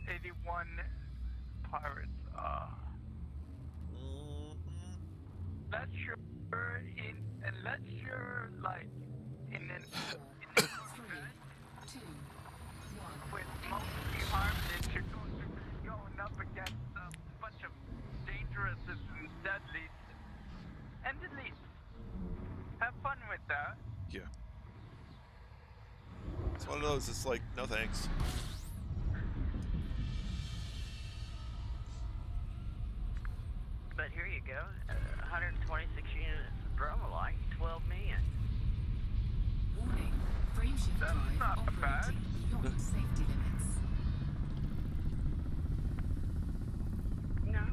81 pirates, unless you're like in an with mostly harmless, you're going to be going up against a bunch of dangerous and deadly and elites. Have fun with that. Yeah. It's one of those. It's like, no thanks. But here you go. 126 units of bromelite, 12 million. Warning. Frameshift That's drive not bad. operating beyond safety limits. No.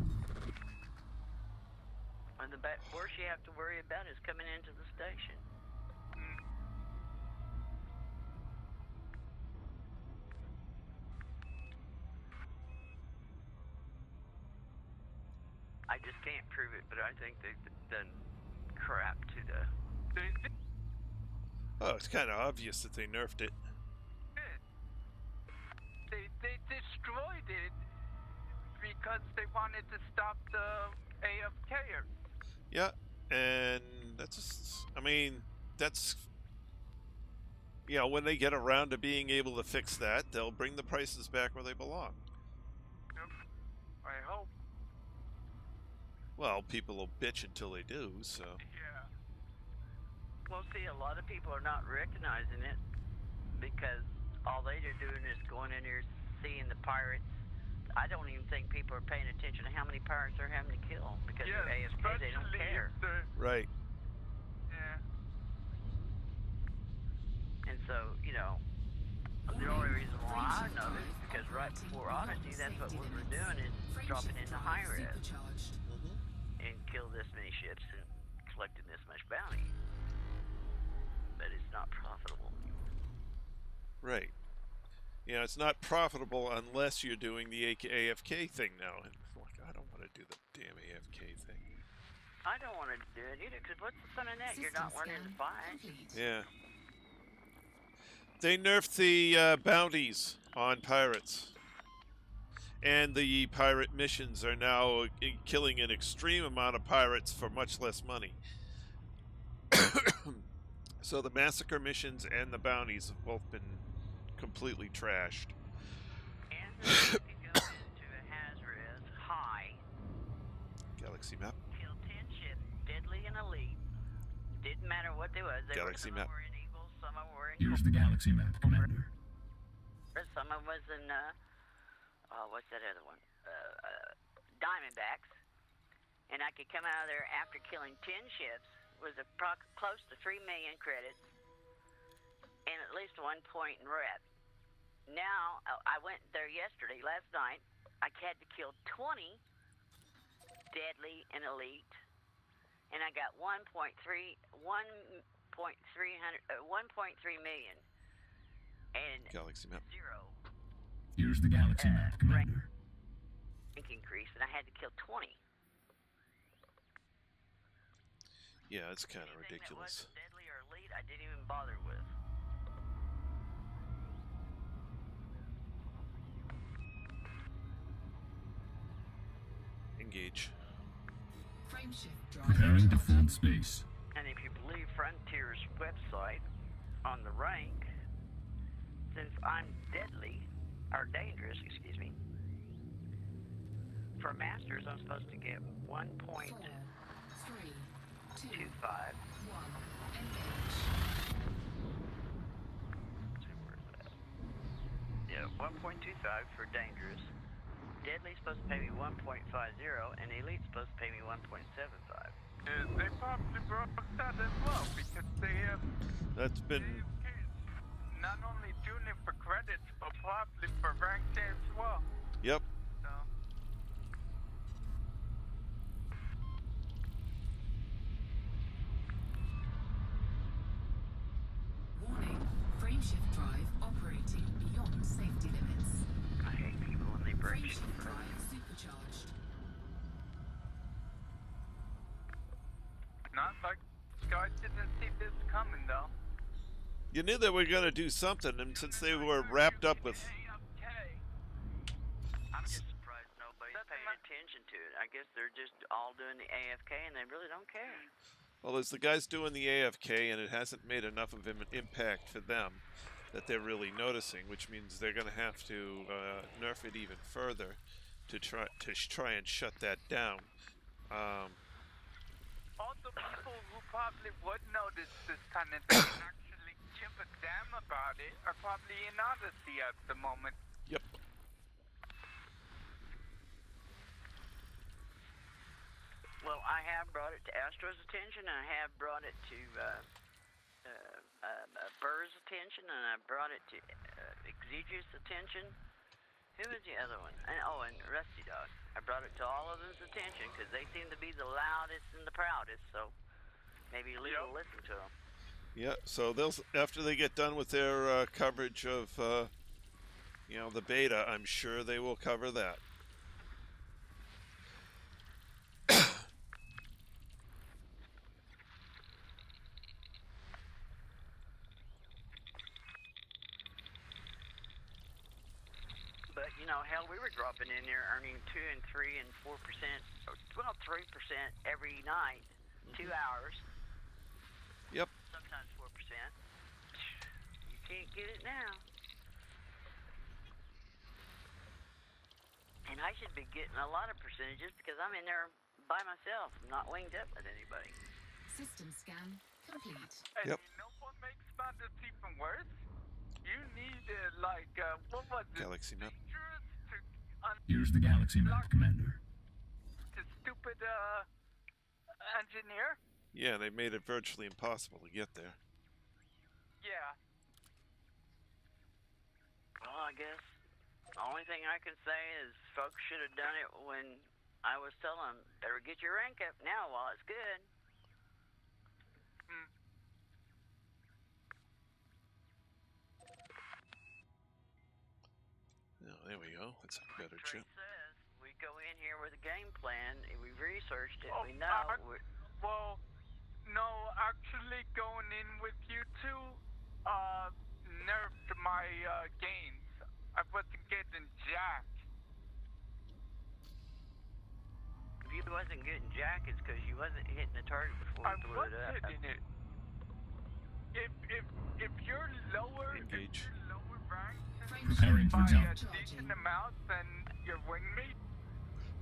And the worst you have to worry about is coming into the station. I just can't prove it, but I think they've done crap to the Oh, it's kind of obvious that they nerfed it. They destroyed it because they wanted to stop the AFKers. Yeah, and that's, I mean, that's, you know, when they get around to being able to fix that, they'll bring the prices back where they belong. Yep. I hope. Well, people will bitch until they do, so. Yeah. Well, see, a lot of people are not recognizing it because all they're doing is going in there, seeing the pirates. I don't even think people are paying attention to how many pirates they're having to kill because Yeah, they're AFK. They don't especially care. if they're- Right. Yeah. And so, you know, the only reason why I know this is because right before Odyssey, that's what we were doing is dropping into high res and kill this many ships and collecting this much bounty. But it's not profitable. Right. You know, it's not profitable unless you're doing the AFK thing now. And like, I don't want to do the damn AFK thing. I don't want to do it either, because what's the fun in that? You're not learning to fight. Yeah. They nerfed the bounties on pirates. And the pirate missions are now killing an extreme amount of pirates for much less money. So the massacre missions and the bounties have both been completely trashed. And then you could go into a Hazres high, Galaxy map. kill 10 ships, deadly and elite. Didn't matter what they was. They Galaxy were, some map. were in Eagles, some of them were in Here's the galaxy map, Commander. some of them was in, what's that other one? Diamondbacks. And I could come out of there after killing 10 ships, was close to 3 million credits, and at least 1 point in rep. Now, I went there last night, I had to kill 20 deadly and elite, and I got 1.3 million, and Galaxy map. 0 Here's the galaxy map, Commander. rank increase, and I had to kill 20. Yeah, it's kind of Anything that ridiculous. wasn't deadly or elite, I didn't even bother with. Engage. Frameshift drive Preparing to charged. fold space. And if you believe Frontier's website on the rank, since I'm deadly, or dangerous, excuse me, for masters I'm supposed to get 1.25. 4, 3, 2, 1. Engage. Yeah, 1.25 for dangerous. Deadly's supposed to pay me 1.50, and elite's supposed to pay me 1.75. They probably broke that as well because they have That's been. not only doing it for credits, but probably for rank as well. Yep. So. Warning. Frameshift drive operating beyond safety limits. I hate people when they break shit. Frameshift drive supercharged. Not like guys didn't see this coming though. You knew they were going to do something, and since they were wrapped up with. I'm just surprised nobody's paying attention to it. I guess they're just all doing the AFK and they really don't care. Well, there's the guys doing the AFK, and it hasn't made enough of an impact for them that they're really noticing, which means they're going to have to nerf it even further to try and shut that down. All the people who probably would notice this kind of thing and actually give a damn about it are probably in Odyssey at the moment. Yep. Well, I have brought it to Astro's attention, and I have brought it to Burr's attention, and I brought it to Exegius' attention. Who was the other one? And Rusty Dog. I brought it to all of them's attention because they seem to be the loudest and the proudest. So maybe Lee will listen to them. Yeah. So they'll, after they get done with their coverage of, the beta, I'm sure they will cover that. know, hell, we were dropping in there earning 2 and 3 and 4%, well, 3% every night, 2 hours. Yep. Sometimes 4%. You can't get it now. And I should be getting a lot of percentages because I'm in there by myself, not winged up with anybody. System scan complete. And Yep. you know what makes matters even worse? You need, what was it? Galaxy map. Dangerous Here's the galaxy map, Commander. to stupid, engineer? Yeah, they made it virtually impossible to get there. Yeah. Well, I guess the only thing I can say is folks should have done it when I was telling them, better get your rank up now while it's good. Oh, there we go. That's a better Trey chip. says we go in here with a game plan, and we've researched it, Oh, we know. Well, no, actually going in with you two, nerfed my, games. I wasn't getting jack. If you wasn't getting jack, it's because you wasn't hitting the target before I you blew was it up. hitting it. If you're lower, Engage. if you're lower ranked Preparing for by a jump. decent amount than your wingmate,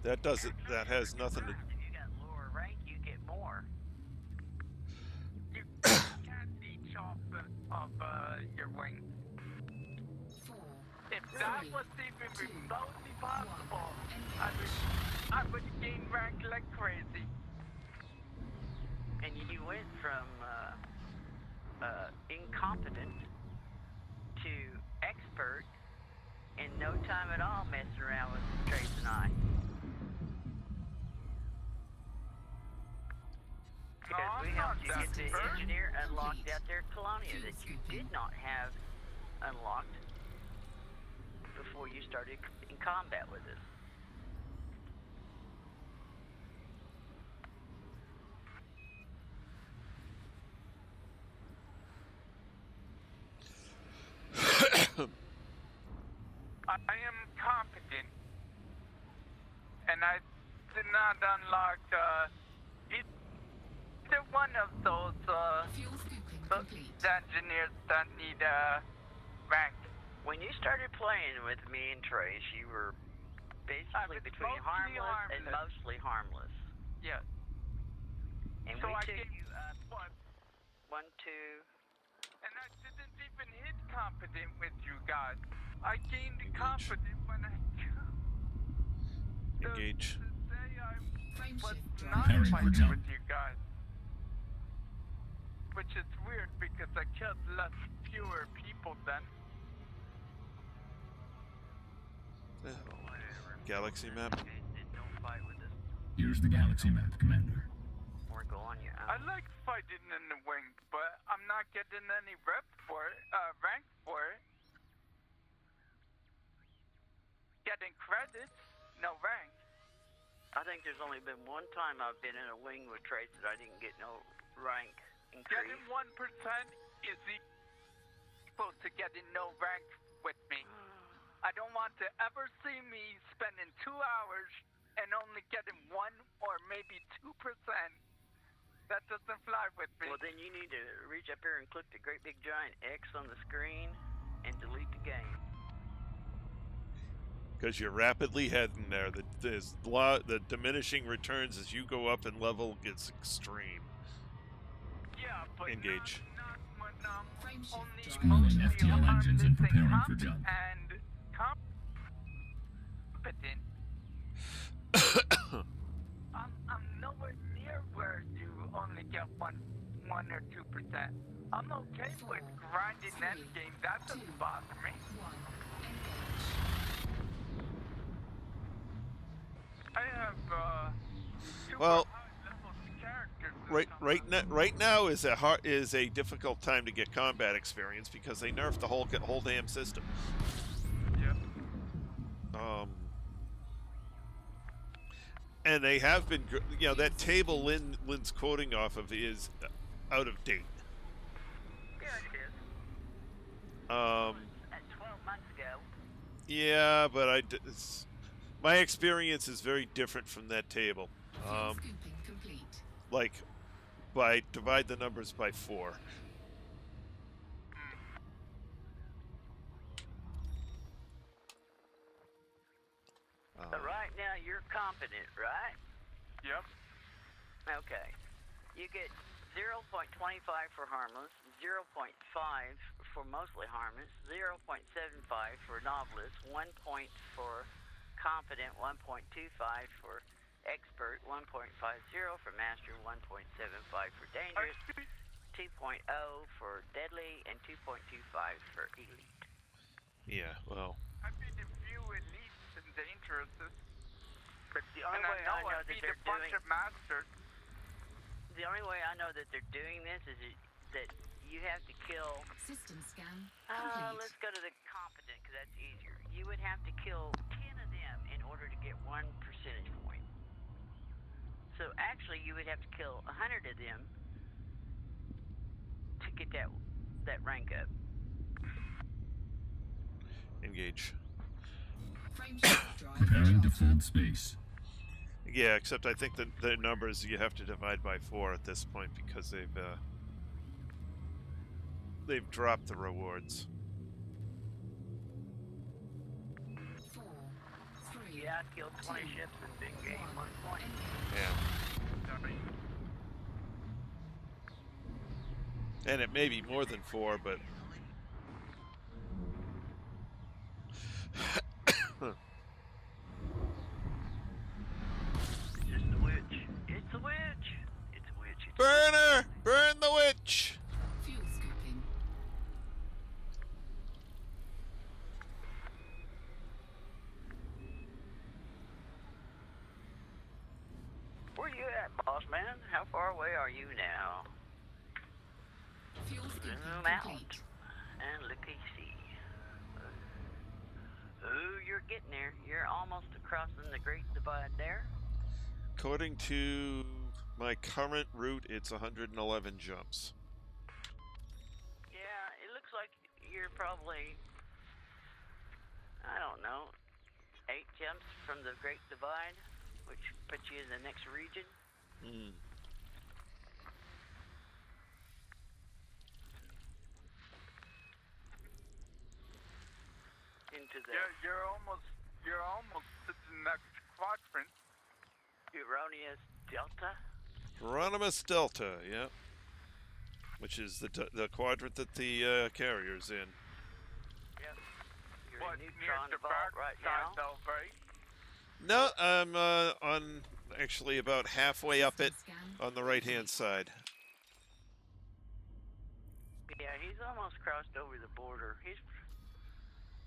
That doesn't. That has nothing to. If you got lower rank, you get more. you can't leech off of your wing. 4, If that was even remotely possible, I would gain rank like crazy. And you went from incompetent to expert in no time at all messing around with Trace and I. Because we helped you get the engineer unlocked out there at Colonia that you did not have unlocked before you started in combat with us. I am competent, and I did not unlock either one of those fuel scooping complete. engineers that need rank. When you started playing with me and Trace, you were basically was between mostly harmless and harmless. mostly harmless. Yes. And So we I took gave you up what? 1, 2. And I didn't even hit competent with you guys. I gained Engage. confident when I Engage. To say I Frame was shift not drive. Preparing for fighting jump. with you guys. Which is weird because I killed fewer people then. Galaxy map. Don't fight with us Here's the galaxy map, Commander. or go on your I own. like fighting in the wing, but I'm not getting any rep for it, rank for it. Getting credits, no rank. I think there's only been one time I've been in a wing with Trace that I didn't get no rank increase. Getting 1% is equal to getting no rank with me. I don't want to ever see me spending 2 hours and only getting 1 or maybe 2%. That doesn't fly with me. Well, then you need to reach up here and click the great big giant X on the screen and delete the game. Because you're rapidly heading there. The diminishing returns as you go up in level gets extreme. Yeah, but Engage. not when Frame shift only drive. Spooling FTL engines and preparing for competent jump. and competent. I'm nowhere near where you only get 1 or 2%. I'm okay with grinding that game. That doesn't bother me. 1, engage. I have super Well, high level characters. Right now is a difficult time to get combat experience because they nerfed the whole damn system. Yep. And they have been, that table Lynn's quoting off of is out of date. Yeah, it is. Um, At 12 months ago. Yeah, but my experience is very different from that table. Fuel scooping complete. Like, divide the numbers by 4. So right now you're competent, right? Yep. Okay. You get 0.25 for harmless, 0.5 for mostly harmless, 0.75 for novelist, 1 point for competent, 1.25 for expert, 1.50 for master, 1.75 for dangerous, 2.0 for deadly, and 2.25 for elite. Yeah, well. I beat a few elites and dangerous. But the only way I know that they're doing masters. the only way I know that they're doing this is that you have to kill. System scan complete. Let's go to the competent because that's easier. You would have to kill 10 of them in order to get 1 percentage point. So actually, you would have to kill 100 of them to get that rank up. Engage. Frameshift drive Preparing to charter. fold space. Yeah, except I think the numbers you have to divide by 4 at this point because they've dropped the rewards. 4, 3. Yeah, I killed 20 ships and big game 1 point. Yeah. And it may be more than 4, but It's the witch. It's a witch. It's a witch. It's burn her! Burn the witch! Fuel scooping. Where you at, boss man? How far away are you now? Fuel scooping Zoom out complete. and look and see. Oh, you're getting there. You're almost crossing the Great Divide there. According to my current route, it's 111 jumps. Yeah, it looks like you're probably, I don't know, 8 jumps from the Great Divide, which puts you in the next region. Hmm. Into the You're almost to the next quadrant. Erroneous Delta. Hieronymus Delta, yeah. Which is the quadrant that the carrier's in. Yep. You're What, in near neutron the vault back right side now. though, right? No, I'm on actually about halfway up it System scan on the right-hand side. Yeah, he's almost crossed over the border. He's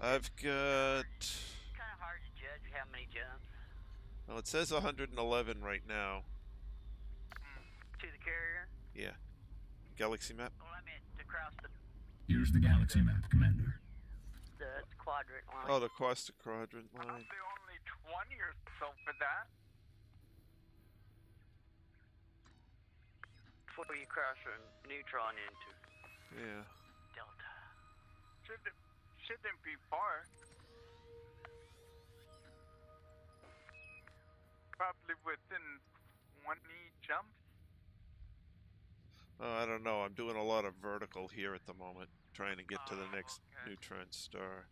I've got... kind of hard to judge how many jumps Well, it says 111 right now. to the carrier. Yeah. Galaxy map? Well, I meant to cross the Here's the galaxy map, Commander. quadrant line. Oh, the Costa Quadrant I'll line. be only 20 or so for that. Before you cross from neutron into Yeah. Delta. Shouldn't be far. Probably within 20 jumps. Oh, I don't know. I'm doing a lot of vertical here at the moment, trying to get to the next okay. neutron star.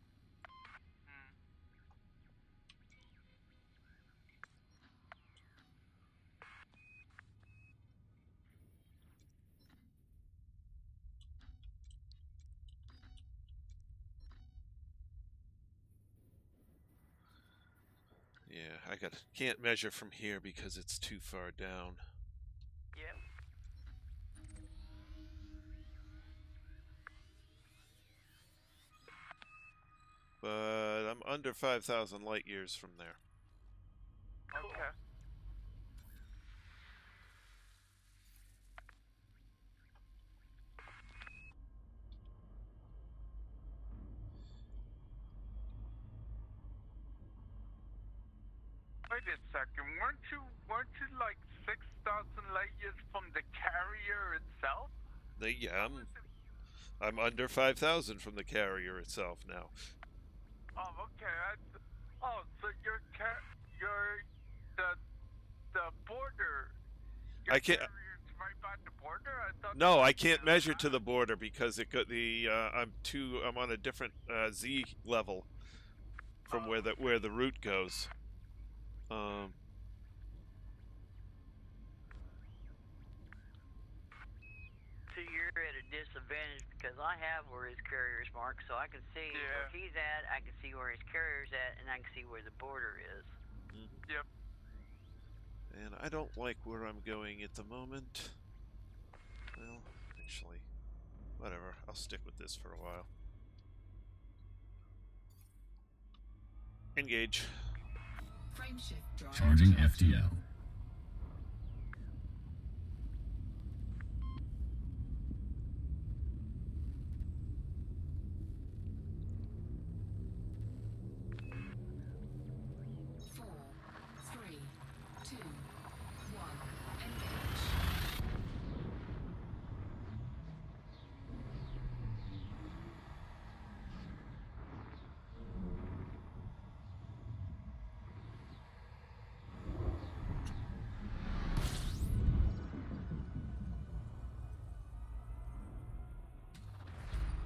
Yeah, can't measure from here because it's too far down. Yep. But I'm under 5,000 light years from there. Okay. Wait a second, weren't you like 6,000 light years from the carrier itself? Yeah, I'm under 5,000 from the carrier itself now. Oh, okay. Oh, so you're the border. Your I can't. carrier's right by the border. I thought. No, I can't measure to the border because it got the. I'm on a different Z level from where the route goes. So you're at a disadvantage because I have where his carrier's marked, so I can see where he's at, I can see where his carrier's at, and I can see where the border is. Yep. And I don't like where I'm going at the moment. Well, actually, whatever. I'll stick with this for a while. Engage. Frameshift drive Charging charged. FTL. Four, three, two, one. Engage.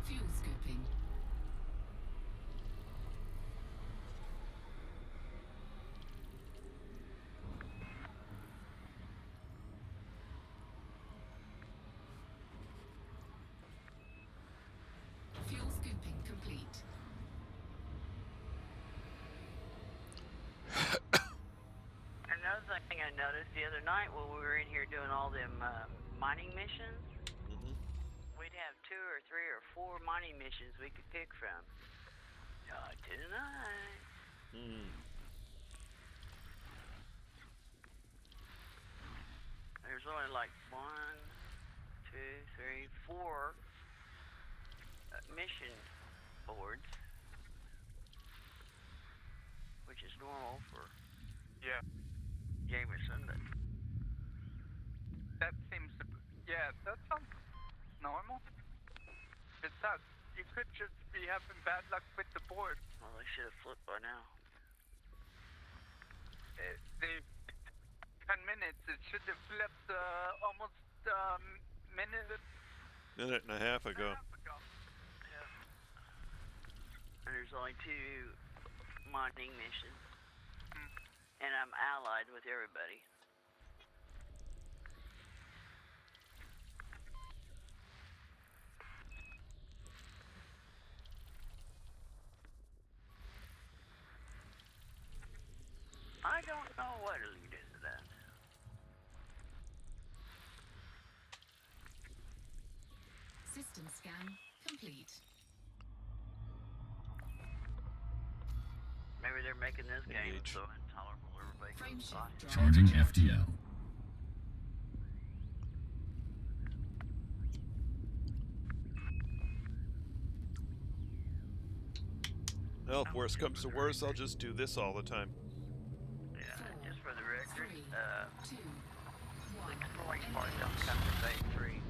Fuel scooping. Fuel scooping complete. Another thing I noticed the other night when we were in here doing all them mining missions, we'd have 2 or 3 or 4 mining missions we could pick from. Not tonight. There's only like 1, 2, 3, 4 mission boards, which is normal for Jameson, but That seems to. That sounds normal. It does. You could just be having bad luck with the board. well, they should have flipped by now. The 10 minutes. It should have flipped almost minute Minute and a half ago. And there's only 2 mining missions, and I'm allied with everybody. I don't know what to lead into that. System scan complete. Maybe they're making this game Engage. so intolerable everybody can die. Frameshift drive Charging charged. FTL. Well, if worse comes to worse, I'll just do this all the time. Yeah, just for the record, 3, 2, 1. exploring part don't come to phase 3.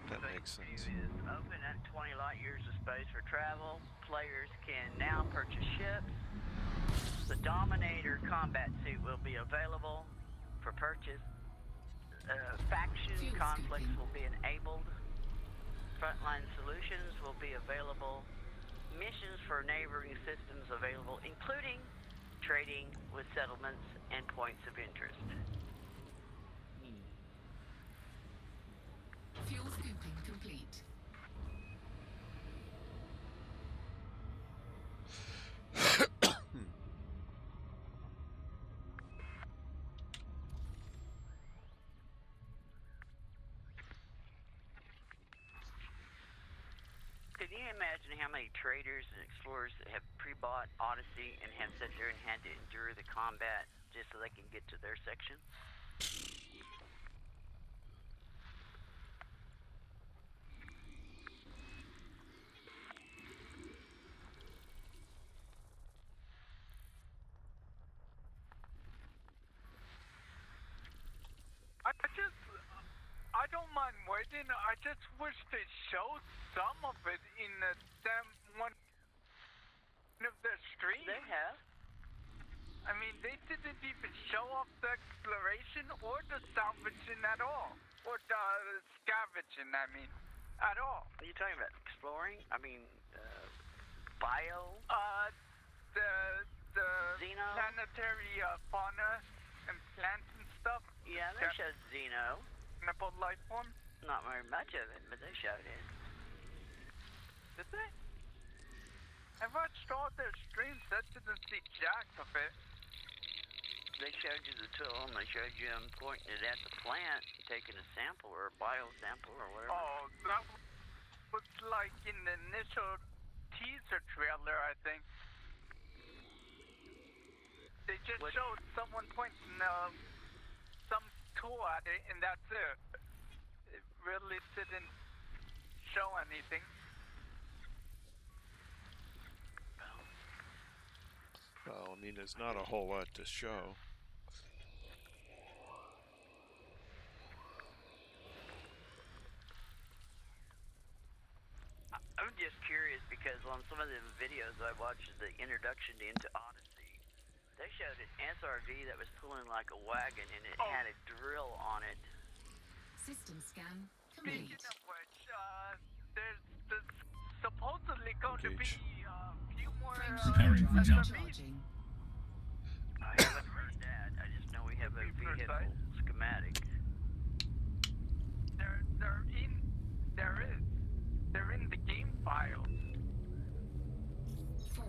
That makes sense. Is open at 20 light years of space for travel. Players can now purchase ships. The Dominator combat suit will be available for purchase. Faction Fuel conflicts scooping. will be enabled. Frontline solutions will be available. Missions for neighboring systems available, including trading with settlements and points of interest. Fuel scooping complete. Can you imagine how many traders and explorers that have pre-bought Odyssey and have sat there and had to endure the combat just so they can get to their section? I don't mind fine waiting. I just wish they showed some of it in the damn one of their streams. They have. I mean, they didn't even show off the exploration or the salvaging at all. Or the scavenging, I mean, at all. What are you talking about? Exploring? I mean, bio? The Xeno? planetary fauna and plants and stuff. Yeah, they showed Xeno. Cannibal life form. Not very much of it, but they showed it. Did they? I watched all their streams. I didn't see jack of it. They showed you the tool, and they showed you them pointing it at the plant, taking a sample or a bio sample or whatever. Oh, that was like in the initial teaser trailer, I think. They just showed someone pointing some tool at it, and that's it. It really didn't show anything. Well, I mean, there's not a whole lot to show. I'm just curious because on some of the videos I watched, the introduction into Odyssey, they showed an SRV that was pulling like a wagon, and it had a drill on it. System scan Speaking complete. of which, there's supposedly going to be a few more Preparing for jump. Charging. I haven't heard that. I just know we have a vehicle schematic. They're in the game files. 4,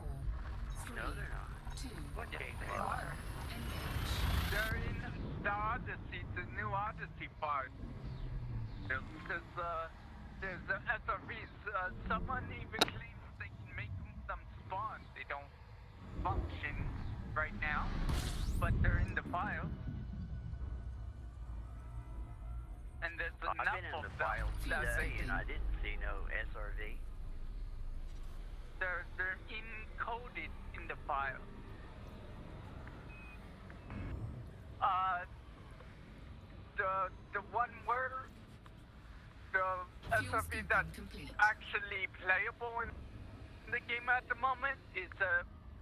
3, No, they're not. 2, What game? They are. engage. They're in the Odyssey, the new Odyssey files. There's SRVs. Someone even claims they can make them spawn. They don't function right now, but they're in the file. And there's I've enough been in of the them files that today, and I didn't see no SRV. they're encoded in the file. The one where the SRV that's complete. actually playable in the game at the moment is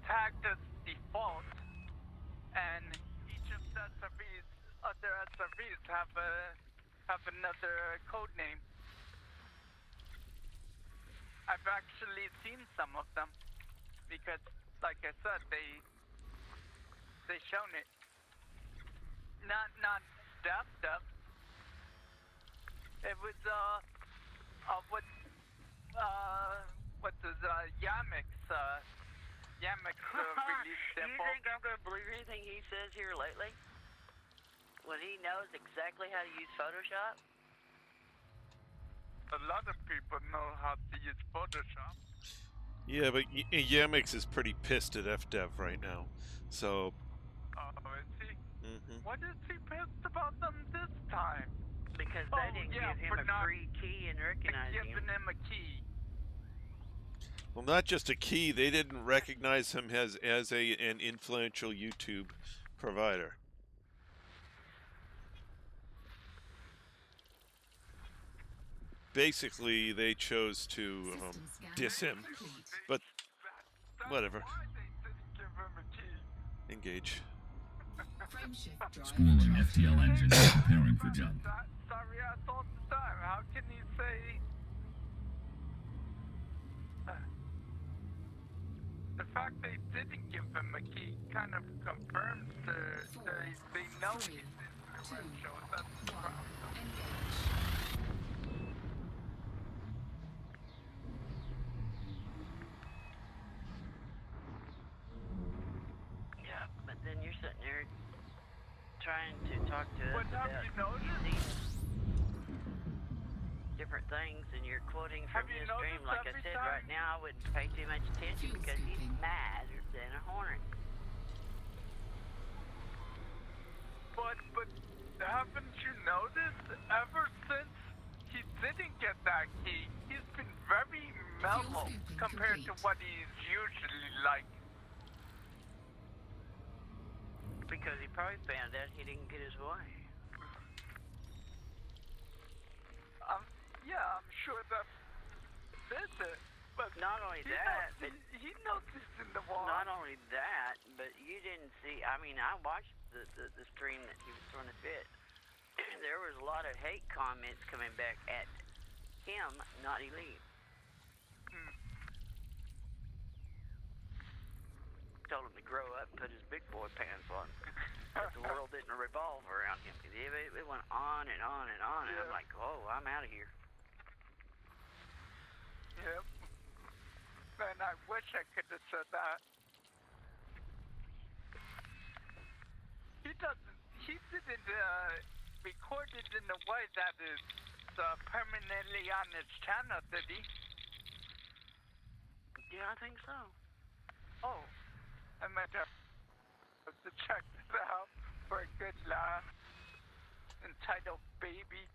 tagged as default, and each of the other SRVs have another code name. I've actually seen some of them because, like I said, they shown it. Not stepped up. It was what does Yamix released Do their you think I'm going to believe anything he says here lately? When he knows exactly how to use Photoshop? A lot of people know how to use Photoshop. Yeah, but Yamix is pretty pissed at FDev right now. So. Oh, is he? Mm-hmm. What is he pissed about them this time? Because they didn't give him a free key and recognize him. Giving him a key. Well, not just a key. They didn't recognize him as an influential YouTube provider. Basically, they chose to System scan diss him. complete. But That's whatever. why they didn't give him a key. Engage. Frame shift drive Schooling charging. FTL engines preparing for jump. Sorry ass all the time. How can you say... The fact they didn't give him a key kind of confirms they know he's influential. That's the problem. Yeah, but then you're sitting there trying to talk to us But have about you noticed? these different things, and you're quoting from Have you his stream. noticed Like I every said, time- right now I wouldn't pay too much attention Fuel because he's scooping. mad than a hornet. But haven't you noticed? Ever since he didn't get that key, he's been very mellow compared to what he's usually like. Because he probably found out he didn't get his way. to the visit, but Not only he that, knows, but he knows he's in the wall. not only that, but you didn't see. I mean, I watched the stream that he was throwing a fit. There was a lot of hate comments coming back at him, not Elite. Told him to grow up and put his big boy pants on. But the world didn't revolve around him. It went on and on and on, and I'm Yeah. like, oh, I'm out of here. Yep. Man, I wish I could have said that. He doesn't. He didn't record it in a way that is permanently on his channel, did he? Yeah, I think so. Oh, I might have to check it out for a good laugh. Entitled Baby.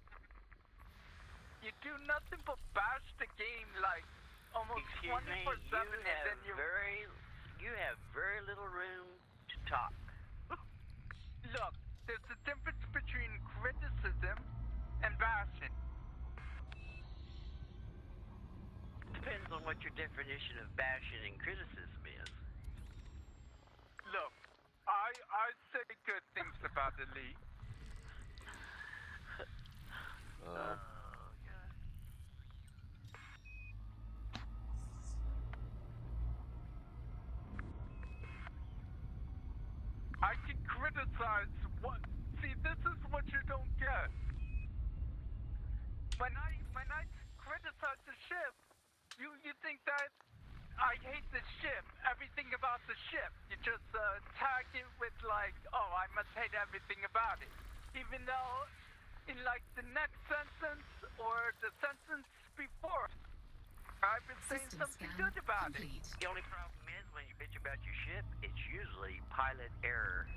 You do nothing but bash the game like almost Excuse me, 24/7, and then you you have very little room to talk. look. There's a difference between criticism and bashing. Depends on what your definition of bashing and criticism is. Look, I say good things about Elite. Oh, God. I can criticize what. See, this is what you don't get. When I criticize the ship, you think that I hate the ship, everything about the ship. You just tag it with like, oh, I must hate everything about it, even though in like the next sentence or the sentence before, I was saying System something scan good about it. complete. The only problem is when you bitch about your ship, it's usually pilot error.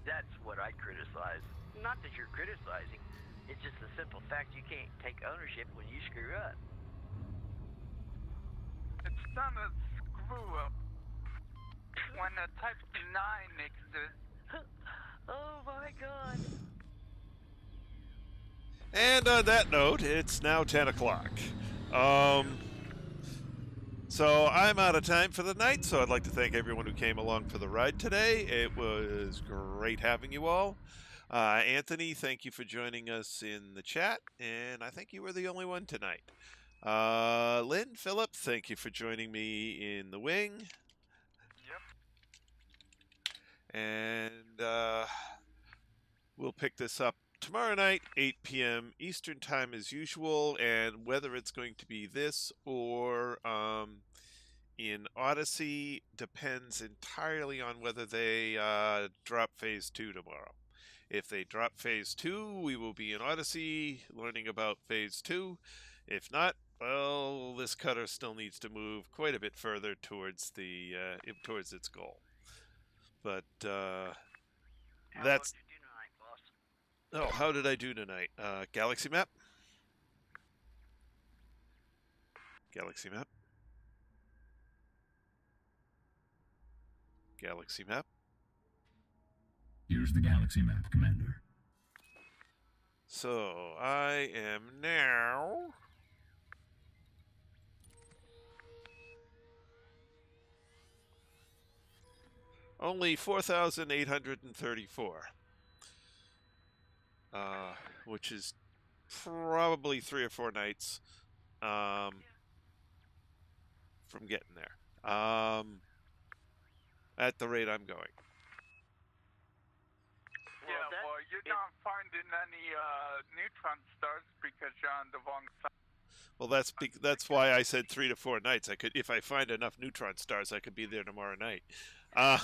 That's what I criticize. Not that you're criticizing. It's just the simple fact you can't take ownership when you screw up. It's not a screw up when a Type 9 exists. Oh my God. And on that note, it's now 10 o'clock. So I'm out of time for the night, so I'd like to thank everyone who came along for the ride today. It was great having you all. Anthony, thank you for joining us in the chat, and I think you were the only one tonight. Lynn, Philip, thank you for joining me in the wing. Yep. And we'll pick this up tomorrow night, 8 p.m. Eastern Time as usual, and whether it's going to be this or in Odyssey depends entirely on whether they drop Phase 2 tomorrow. If they drop Phase 2, we will be in Odyssey learning about Phase 2. If not, well, this cutter still needs to move quite a bit further towards towards its goal. But that's... How'd you do tonight, boss? Oh, how did I do tonight? Galaxy map? Galaxy map? Galaxy map? Here's the galaxy map, Commander. So, I am now... only 4,834. Which is probably 3 or 4 nights from getting there. At the rate I'm going. Yeah, well, you're not finding any neutron stars because you're on the wrong side. Well, that's why I said 3 to 4 nights. I could, if I find enough neutron stars, I could be there tomorrow night. Yeah.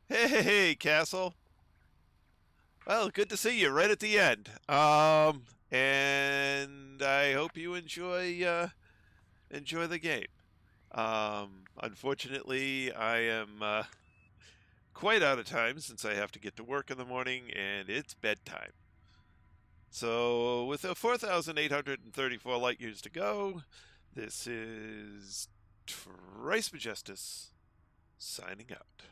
Hey, Castle. Well, good to see you right at the end. And I hope you enjoy the game. Unfortunately, I am quite out of time since I have to get to work in the morning, and it's bedtime. So, with 4,834 light years to go, this is Trice Majestus signing out.